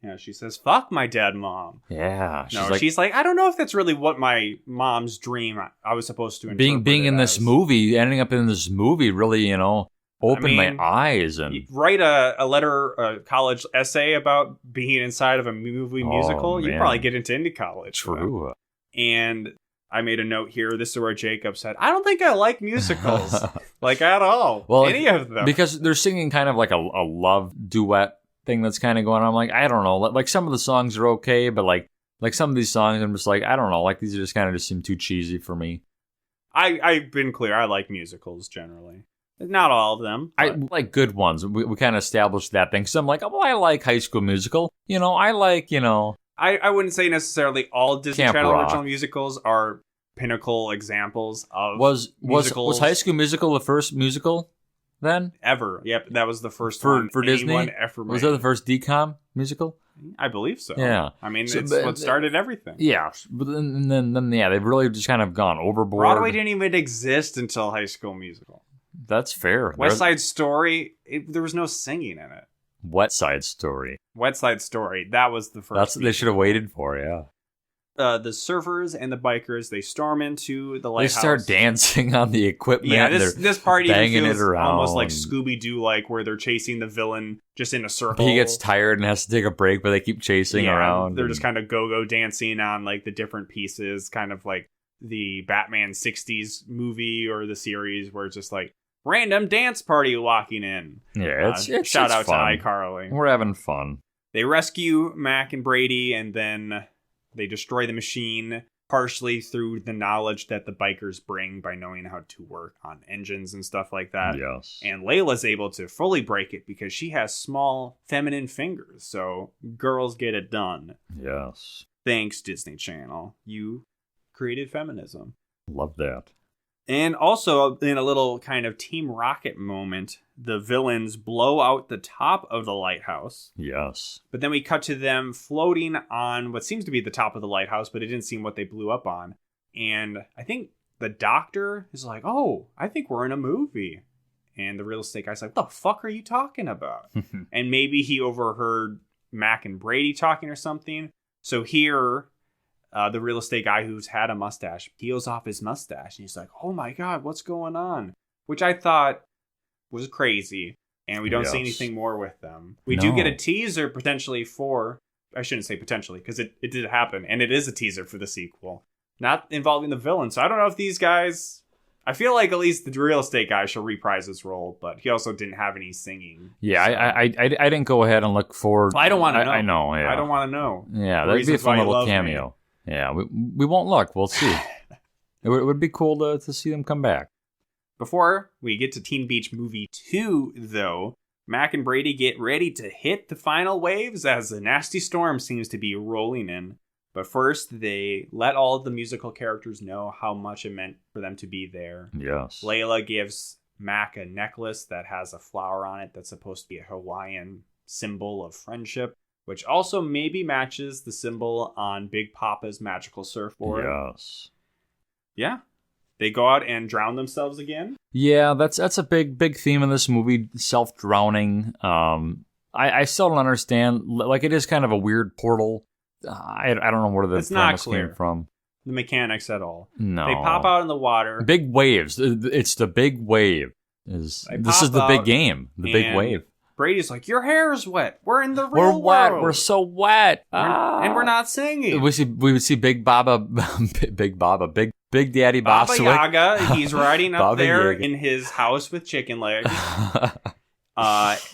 Yeah, she says, fuck my dead mom. Yeah. She's like, I don't know if that's really what my mom's dream I was supposed to interpret being in this movie, ending up in this movie really, opened my eyes. And you write a college essay about being inside of a movie musical, you probably get into college. True. And I made a note here. This is where Jacob said, I don't think I like musicals, like at all. Well, any of them. Because they're singing kind of like a love duet thing that's kind of going on. I'm like, I don't know. Like some of the songs are okay, but like some of these songs, I'm just like, I don't know. Like these are just kind of just seem too cheesy for me. I've been clear. I like musicals generally. Not all of them. I like good ones. We kind of established that thing. So I'm like, I like High School Musical. I like, I wouldn't say necessarily all Disney Channel original musicals are pinnacle examples of musicals. Was High School Musical the first musical then? Ever. Yep, that was the first one for Disney? Ever made. Was that the first DCOM musical? I believe so. Yeah. I mean, it's what started everything. Yeah. But then they've really just kind of gone overboard. Broadway didn't even exist until High School Musical. That's fair. West Side Story, there was no singing in it. West Side Story. West Side Story. That was the first. That's what they should have waited for, yeah. The surfers and the bikers, they storm into the lighthouse. They start dancing on the equipment. Yeah, this part even feels around. Almost like Scooby-Doo, like where they're chasing the villain just in a circle. He gets tired and has to take a break, but they keep chasing around. They're just kind of go-go dancing on like the different pieces, kind of like the Batman 60s movie or the series where it's just like random dance party walking in. Yeah, it's shout out fun. to iCarly. We're having fun. They rescue Mac and Brady, and then they destroy the machine partially through the knowledge that the bikers bring by knowing how to work on engines and stuff like that. Yes. And Layla's able to fully break it because she has small feminine fingers. So girls get it done. Yes. Thanks, Disney Channel. You created feminism. Love that. And also, in a little kind of Team Rocket moment, the villains blow out the top of the lighthouse. Yes. But then we cut to them floating on what seems to be the top of the lighthouse, but it didn't seem what they blew up on. And I think the doctor is like, I think we're in a movie. And the real estate guy's like, what the fuck are you talking about? And maybe he overheard Mac and Brady talking or something. So here, the real estate guy who's had a mustache peels off his mustache. And he's like, oh my God, what's going on? Which I thought was crazy. And we don't see anything more with them. We do get a teaser potentially I shouldn't say potentially, because it did happen. And it is a teaser for the sequel. Not involving the villain. So I don't know if these guys, I feel like at least the real estate guy should reprise his role, but he also didn't have any singing. Yeah, so. I didn't go ahead and look forward. I don't want to know. I know, yeah. I don't want to know. Yeah, The that'd be a reasons why fun you little love me. cameo. Yeah, we won't look. We'll see. It would be cool to see them come back. Before we get to Teen Beach Movie 2, though, Mac and Brady get ready to hit the final waves as a nasty storm seems to be rolling in. But first, they let all of the musical characters know how much it meant for them to be there. Yes. Layla gives Mac a necklace that has a flower on it that's supposed to be a Hawaiian symbol of friendship, which also maybe matches the symbol on Big Papa's magical surfboard. Yes. Yeah. They go out and drown themselves again. Yeah, that's a big theme in this movie, self-drowning. I still don't understand. Like, it is kind of a weird portal. I don't know where the It's not premise clear. came from. The mechanics at all. No. They pop out in the water. Big waves. It's the big wave. This They is pop the big out game. The big and wave. Brady's like, your hair's wet. We're in the We're real wet. world. We're so wet. And we're not singing. We would see Big Baba, Big Daddy Baba Bostwick. Yaga, he's riding up Baba there Yaga. in his house with chicken legs.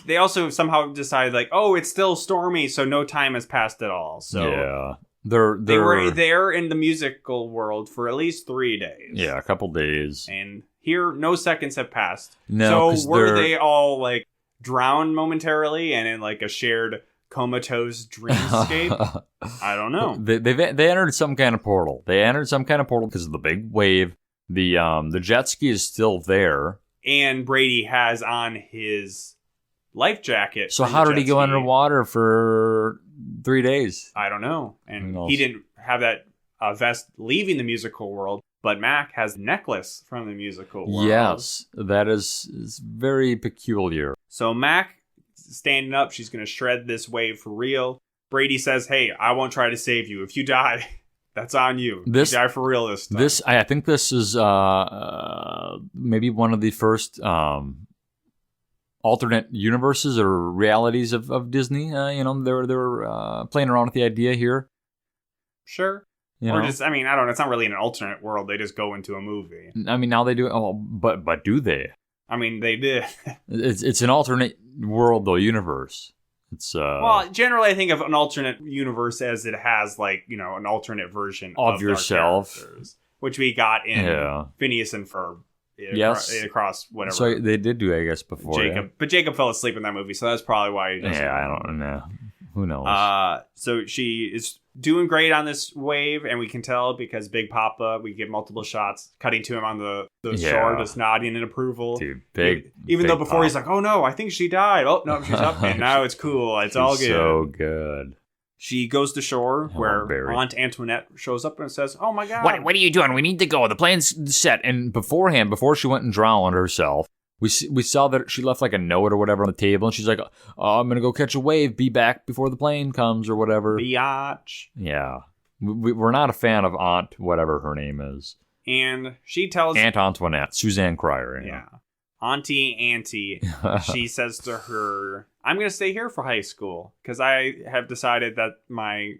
They also somehow decided, like, oh, it's still stormy, so no time has passed at all. So yeah, they were there in the musical world for at least 3 days. Yeah, a couple days. And here, no seconds have passed. No, 'cause so were they're- they all, like, drowned momentarily and in, like, a shared comatose dreamscape? I don't know. They entered some kind of portal. They entered some kind of portal because of the big wave. The jet ski is still there. And Brady has on his life jacket. So from how the did he jet go ski. underwater for 3 days? I don't know. Who And knows? he didn't have that vest leaving the musical world, but Mac has the necklace from the musical world. Yes, that is very peculiar. So Mac standing up, she's going to shred this wave for real. Brady says, hey, I won't try to save you. If you die, that's on you. You die for real this time. I think this is maybe one of the first alternate universes or realities of Disney. They were playing around with the idea here. Sure. You Or know? just, I mean, I don't know. It's not really an alternate world. They just go into a movie. I mean, now they do. Oh, but do they? I mean, they did. It's an alternate world though, universe. It's Well, generally, I think of an alternate universe as it has, like, you know, an alternate version Of of yourself. our characters, which we got in Yeah. Phineas and Ferb. Yes. Across whatever. so they did do, I guess, before. Jacob, but Jacob fell asleep in that movie, so that's probably why he Yeah, doesn't. I don't know. Who knows? So she is doing great on this wave, and we can tell because Big Papa, we get multiple shots cutting to him on the Yeah. shore, just nodding in approval. Dude, big. Even big though before pop. he's like, oh no, I think she died. Oh no, she's up, and now it's cool. It's all She's good. So good. She goes to shore Oh, where Barry. Aunt Antoinette shows up and says, oh my god. What are you doing? We need to go. The plane's Set and beforehand, before she went and drowned herself, we saw that she left like a note or whatever on the table, and she's like, "Oh, I'm gonna go catch a wave. Be back before the plane comes or whatever." Biatch. Yeah, we're not a fan of Aunt whatever her name is. And she tells Aunt Antoinette, Suzanne Cryer. yeah. Auntie, she says to her, I'm going to stay here for high school because I have decided that my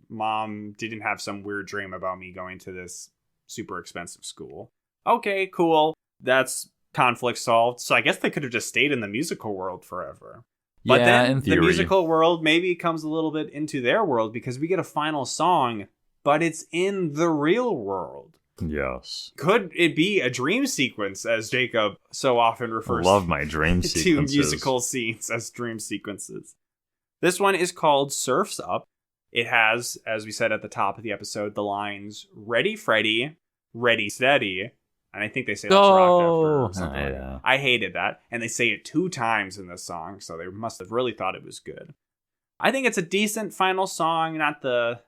mom didn't have some weird dream about me going to this super expensive school. Okay, cool. That's conflict solved. So I guess they could have just stayed in the musical world forever. But yeah, then in the theory. musical world maybe comes a little bit into their world because we get a final song, but it's in the real world. Yes, Could it be a dream sequence, as Jacob so often I refers love my dream to sequences. musical scenes as dream sequences? This one is called Surf's Up. It has, as we said at the top of the episode, the lines "Ready, Freddy, Ready, Steady," and I think they say "Let's rock" after or something like that. Yeah. I hated that, and they say it 2 times in this song, so they must have really thought it was good. I think it's a decent final song, not the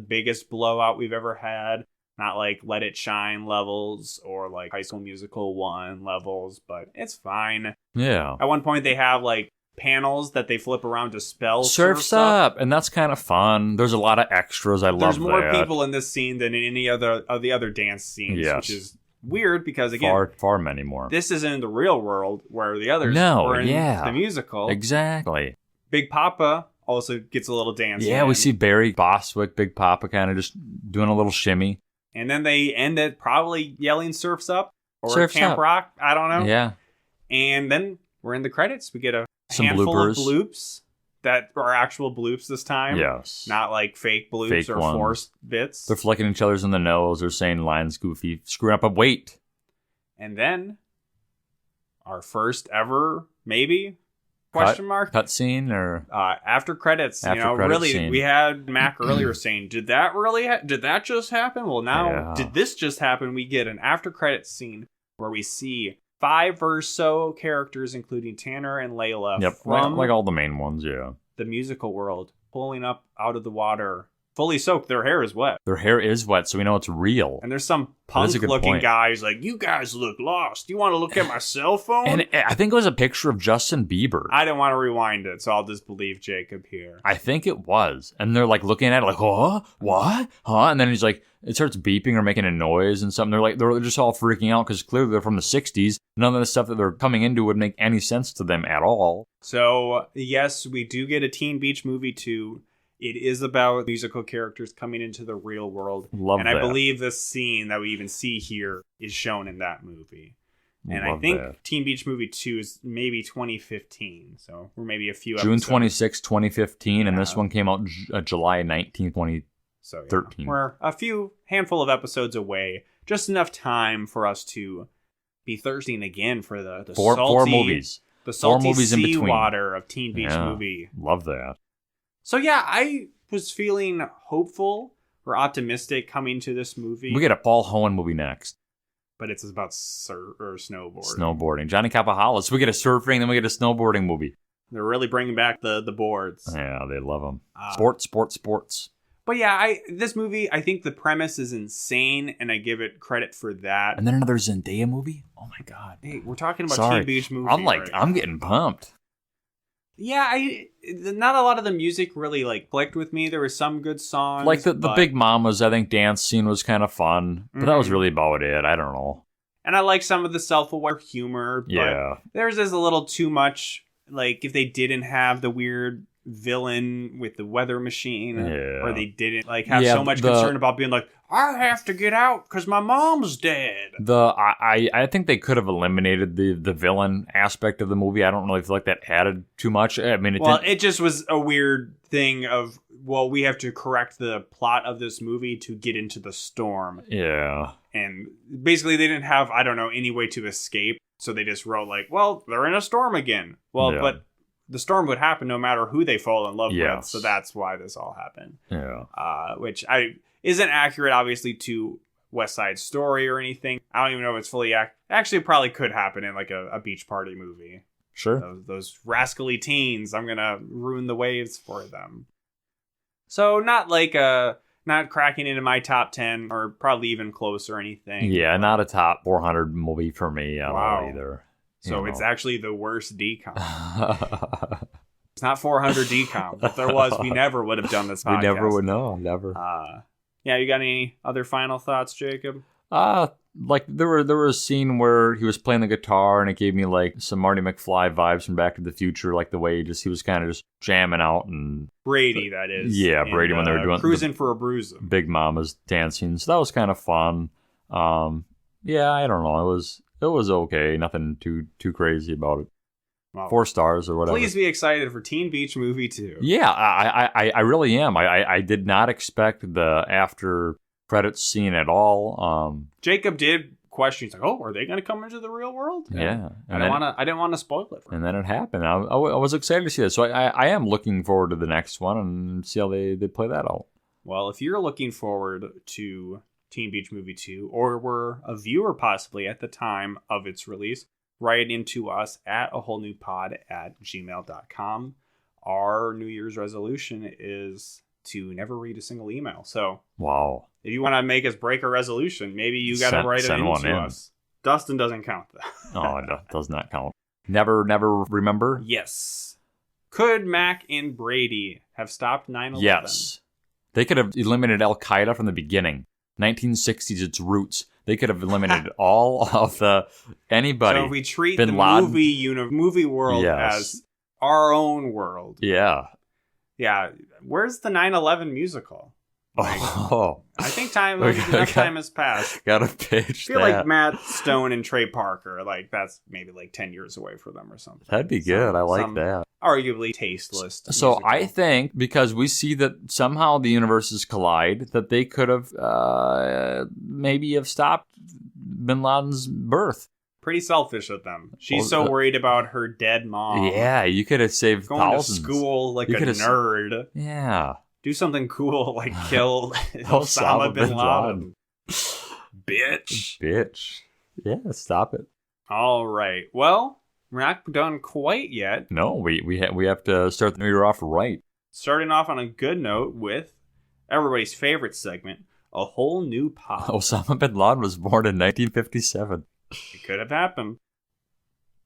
biggest blowout we've ever had. Not like Let It Shine levels or like High School Musical 1 levels, but it's fine. Yeah. At one point, they have like panels that they flip around to spell Surf's Up, and that's kind of fun. There's a lot of extras. I love There's more that. people in this scene than in any other of the other dance scenes, Yes. which is weird because, again, far many more. this isn't in the real world where the others No, were in yeah. the musical. Exactly. Big Papa also gets a little dance. Yeah, we in. see Barry Bostwick, Big Papa, kind of just doing a little shimmy. And then they end it probably yelling Surf's Up, or Surf's Camp Up. Rock. I don't know. Yeah. And then we're in the credits. We get a Some handful bloopers. of bloops that are actual bloops this time. Yes. Not like fake bloops Fake or ones. forced bits. They're flicking each other's in the nose. They're saying lines goofy, screwing up a weight. And then our first ever, maybe, question mark? Cutscene or After credits. After credits really, scene. we had Mac earlier saying, did that really, did that just happen? Well, now, Yeah. did this just happen? We get an after credits scene where we see 5 or so characters, including Tanner and Layla, yep, from like all the main ones. Yeah. the musical world, pulling up out of the water, fully soaked. Their hair is wet. Their hair is wet, so we know it's real. And there's some That is a good punk-looking point. guys like, you guys look lost. You want to look at my cell phone? And I think it was a picture of Justin Bieber. I didn't want to rewind it, so I'll just believe Jacob here. I think it was. And they're like looking at it like, huh? What? Huh? And then he's like, it starts beeping or making a noise and something. They're just all freaking out because clearly they're from the 60s. None of the stuff that they're coming into would make any sense to them at all. So, yes, we do get a Teen Beach Movie 2. It is about musical characters coming into the real world. Love and that. I believe this scene that we even see here is shown in that movie. And I Love think that. Teen Beach Movie 2 is maybe 2015. So we're maybe a few June episodes. 26, 2015, and this Yeah. one came out July 19, 2013. So yeah, 13. we're a handful of episodes away. Just enough time for us to be thirsting again for the Four salty, movies. the salty movies in between. seawater of Teen Beach Yeah. Movie. Love that. So yeah, I was feeling hopeful or optimistic coming to this movie. We get a Paul Hohen movie next. But it's about snowboard. Snowboarding. Johnny Capahala. So we get a surfing, then we get a snowboarding movie. They're really bringing back the boards. Yeah, they love them. Uh, Sports. But yeah, this movie, I think the premise is insane, and I give it credit for that. And then another Zendaya movie? Oh my god. Hey, we're talking about Sorry. Teen Beach Movie. I'm like, right? I'm getting pumped. Yeah, not a lot of the music really like clicked with me. There were some good songs, Like the but- Big Mamas, I think dance scene was kind of fun. But that was Mhm. really about it. I don't know. and I like some of the self-aware humor. But Yeah. theirs is a little too much. Like if they didn't have the weird villain with the weather machine, Yeah. or they didn't like have Yeah, so much the- concern about being like, I have to get out because my mom's dead. I think they could have eliminated the villain aspect of the movie. I don't really feel like that added too much. I mean, It just was a weird thing of, well, we have to correct the plot of this movie to get into the storm. yeah. And basically they didn't have, I don't know, any way to escape. So they just wrote like, well, they're in a storm again. Well, Yeah. but the storm would happen no matter who they fall in love with. Yes. So that's why this all happened. Yeah. Which isn't accurate, obviously, to West Side Story or anything. I don't even know if it's fully actually, it probably could happen in like a beach party movie. Sure. Those rascally teens, I'm gonna ruin the waves for them. So not like not cracking into my top 10 or probably even close or anything. Yeah, not a top 400 movie for me at Wow. all either. So You it's know. actually the worst decom. It's not 400 decom. If there was, we never would have done this podcast. We never would know. Never. Yeah, you got any other final thoughts, Jacob? Like there was a scene where he was playing the guitar and it gave me like some Marty McFly vibes from Back to the Future, like the way he was kind of just jamming out and Brady, that is. Yeah, And, Brady when they were doing Cruising for a Bruising. Big Mama's dancing. So that was kind of fun. Yeah, I don't know. It was okay. Nothing too crazy about it. Well, 4 stars or whatever. please be excited for Teen Beach Movie 2. Yeah, I really am. I did not expect the after credits scene at all. Jacob did question. He's like, "Oh, are they going to come into the real world?" Yeah, I didn't want to spoil it. For him. And then it happened. I was excited to see that. So I am looking forward to the next one and see how they play that out. Well, if you're looking forward to Teen Beach Movie 2, or were a viewer possibly at the time of its release, write into us at awholenewpod@gmail.com. Our New Year's resolution is to never read a single email. So Wow. if you want to make us break a resolution, maybe you got to write it Send one into in. us. Dustin doesn't count that. Oh, it does not count. Never remember? Yes. Could Mac and Brady have stopped 9/11? Yes. They could have eliminated Al Qaeda from the beginning. 1960s, its roots. They could have eliminated all of anybody. So if we treat Bin the Laden. movie world Yes. as our own world. Yeah. Yeah. Where's the 9/11 musical? Oh, I think time Okay, enough okay. time has passed. gotta pitch I feel that. like Matt Stone and Trey Parker, like that's maybe like 10 years away for them or something. That'd be good. I like that. Arguably tasteless. So musical. I think because we see that somehow the universes collide, that they could have maybe have stopped Bin Laden's birth. Pretty selfish of them. She's Well, so worried about her dead mom. Yeah, you could have saved Going thousands. to school like You a could have- nerd. Yeah. Do something cool like kill Osama bin Laden. Bitch. Bitch. Yeah, stop it. All right. Well, we're not done quite yet. No, we have to start the new year off right. Starting off on a good note with everybody's favorite segment, A Whole New Pop. Osama bin Laden was born in 1957. It could have happened.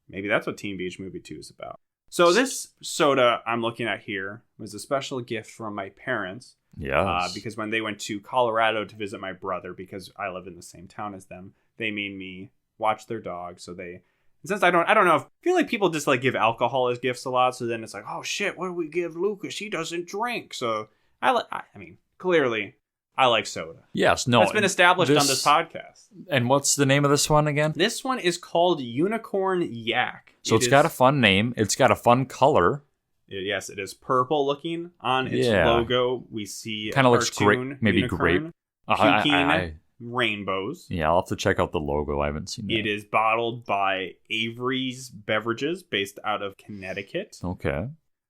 Maybe that's what Teen Beach Movie 2 is about. So this soda I'm looking at here was a special gift from my parents. Yes. Because when they went to Colorado to visit my brother, because I live in the same town as them, they made me watch their dog. So and since I don't know, I feel like people just like give alcohol as gifts a lot. So then it's like, oh shit, what do we give Lucas? He doesn't drink. So I mean, clearly I like soda. Yes, no. That's been established on this podcast. And what's the name of this one again? This one is called Unicorn Yak. So it's got a fun name. It's got a fun color. Yes, it is purple looking on its Yeah. logo. We see Kind of looks cartoon great. Maybe unicorn grape. puking rainbows. Yeah, I'll have to check out the logo. I haven't seen that. It is bottled by Avery's Beverages, based out of Connecticut. Okay.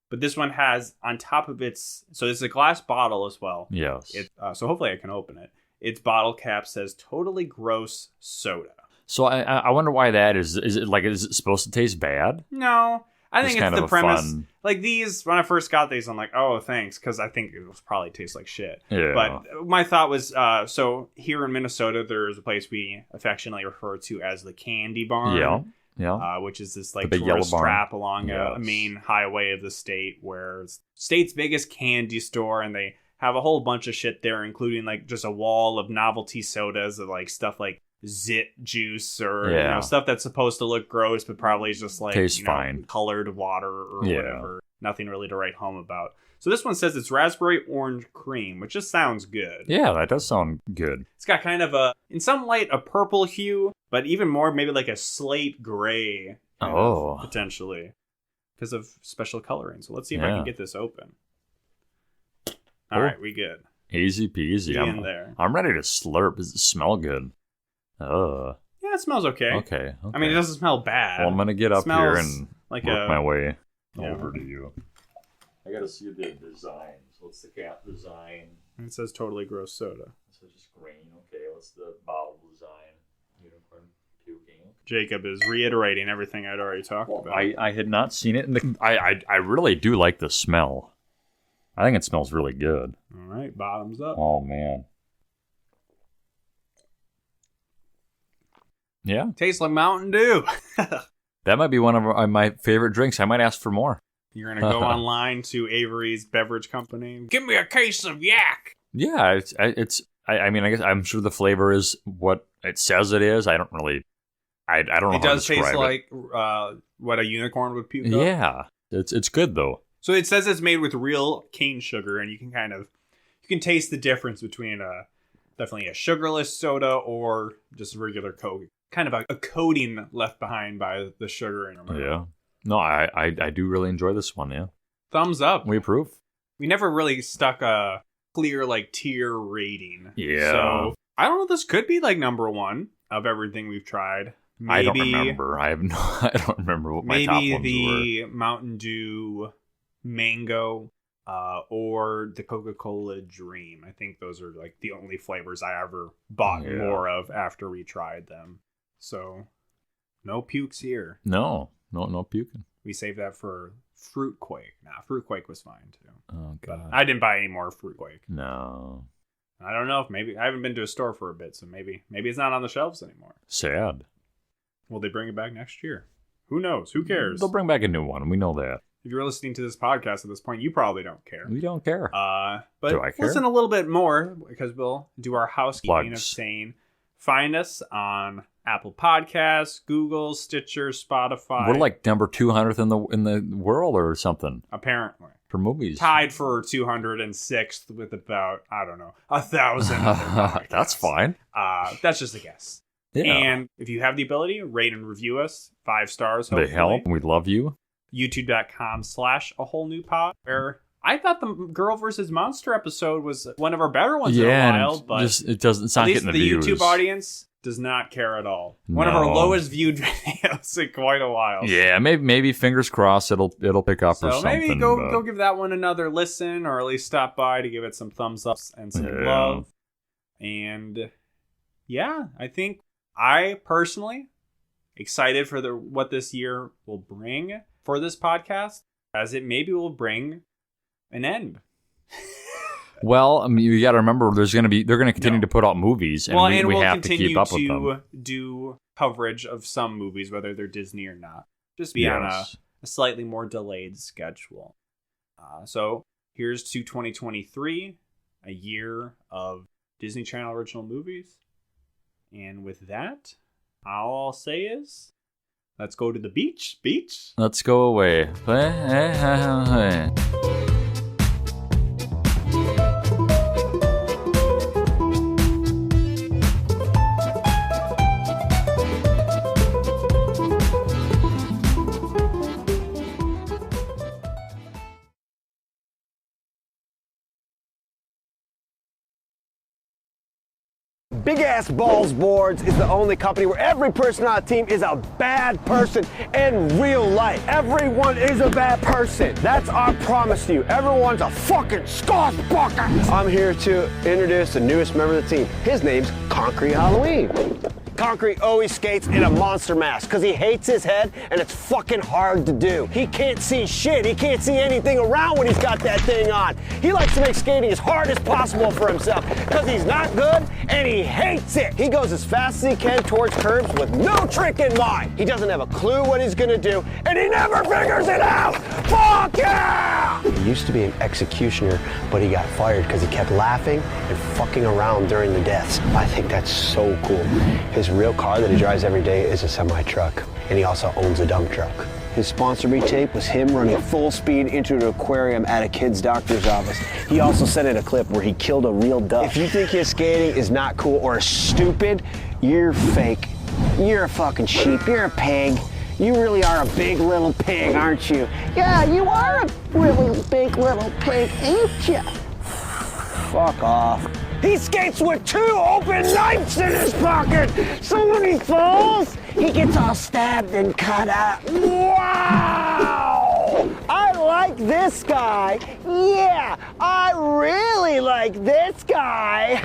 But this one has on top of its, so it's a glass bottle as well. Yes. So hopefully I can open it. Its bottle cap says "Totally Gross Soda." So I wonder why that is. Is it supposed to taste bad? No, I think it's kind of the a premise. fun- Like these, when I first got these, I'm like, oh, thanks, because I think it will probably taste like shit. Yeah. But my thought was, so here in Minnesota, there's a place we affectionately refer to as the Candy Barn. Yeah. Yeah. Which is this like The big yellow tourist barn. trap along a Yes. main highway of the state, where it's state's biggest candy store, and they have a whole bunch of shit there, including like just a wall of novelty sodas of like stuff like Zit juice or Yeah. stuff that's supposed to look gross, but probably is just like Tastes fine. colored water or Yeah. whatever. Nothing really to write home about. So this one says it's raspberry orange cream, which just sounds good. Yeah, that does sound good. It's got kind of in some light, a purple hue, but even more, maybe like a slate gray. kind Oh. of, potentially. Because of special coloring. So let's see if I Yeah. can get this open. All right, we good. Easy peasy. Get in there. I'm ready to slurp. Does it smell good? Yeah, it smells okay. Okay. I mean, it doesn't smell bad. Well, I'm gonna get up here and like work my way Yeah. over to you. I gotta see the designs. What's the cap design? It says totally gross soda. So just green. Okay. What's the bottle design? Unicorn puking. Jacob is reiterating everything I'd already talked about. I had not seen it. I really do like the smell. I think it smells really good. All right, bottoms up. Oh man. Yeah, Tastes like Mountain Dew. that might be one of my favorite drinks. I might ask for more. You're gonna go online to Avery's Beverage Company. Give me a case of yak. Yeah, I mean, I guess I'm sure the flavor is what it says it is. I don't really. I don't know. It how does to taste describe like what a unicorn would puke up. Yeah, it's good though. So it says it's made with real cane sugar, and you can taste the difference between definitely a sugarless soda or just regular Coke. Kind of a coating left behind by the sugar in it. Yeah. No, I do really enjoy this one. Yeah, Thumbs up. we approve. We never really stuck a clear like tier rating. Yeah. So I don't know. This could be like number one of everything we've tried. Maybe, I don't remember. I don't remember what my top maybe ones the Mountain Dew mango or the Coca-Cola Dream. I think those are like the only flavors I ever bought Yeah. more of after we tried them. So no pukes here. were. No puking. We saved that for Fruit Quake. Nah, Fruit Quake was fine too. Oh But god. I didn't buy any more Fruit Quake. No. I don't know if maybe I haven't been to a store for a bit, so maybe it's not on the shelves anymore. Sad. Will they bring it back next year? Who knows? Who cares? They'll bring back a new one. We know that. If you're listening to this podcast at this point, you probably don't care. We don't care. But Do I care? listen a little bit more because we'll do our housekeeping of Plugs. saying find us on Apple Podcasts, Google, Stitcher, Spotify. We're like number 200th in the world or something. apparently. for movies. Tied for 206th with about, I don't know, 1,000 other podcasts. That's fine. That's just a guess. Yeah. And if you have the ability, rate and review us. 5 stars. They hopefully. help. We love you. YouTube.com/a whole new pod. Where I thought the Girl versus Monster episode was one of our better ones in a while, and but just, it's not at least getting the views. YouTube audience does not care at all. One of our No. lowest viewed videos in quite a while. Yeah, maybe fingers crossed it'll pick up or So something. maybe go give that one another listen, or at least stop by to give it some thumbs ups and some Yeah. love. And yeah, I think I personally excited for what this year will bring for this podcast, as it maybe will bring an end. Well, I mean, you got to remember, they're going to continue to put out movies, and we we'll have to keep up with them. continue to do coverage of some movies, whether they're Disney or not. Just be on a slightly more delayed schedule. So here's to 2023, a year of Disney Channel original movies. And with that, all I'll say is, let's go to the beach. Beach? Let's go away. Big Ass Balls Boards is the only company where every person on the team is a bad person in real life. Everyone is a bad person. That's our promise to you. Everyone's a fucking scoffbucket. I'm here to introduce the newest member of the team. His name's Concrete Halloween. Concrete always skates in a monster mask because he hates his head and it's fucking hard to do. He can't see shit. He can't see anything around when he's got that thing on. He likes to make skating as hard as possible for himself because he's not good and he hates it. He goes as fast as he can towards curbs with no trick in mind. He doesn't have a clue what he's gonna do and he never figures it out. Fuck yeah! He used to be an executioner, but he got fired because he kept laughing and fucking around during the deaths. I think that's so cool. His real car that he drives every day is a semi-truck, and he also owns a dump truck. His sponsor me tape was him running full speed into an aquarium at a kid's doctor's office. He also sent in a clip where he killed a real duck. If you think his skating is not cool or stupid, you're fake. You're a fucking sheep. You're a pig. You really are a big little pig, aren't you? Yeah, you are a really big little pig, ain't you? Fuck off. He skates with 2 open knives in his pocket, so when he falls, he gets all stabbed and cut up. Wow! I like this guy. Yeah, I really like this guy.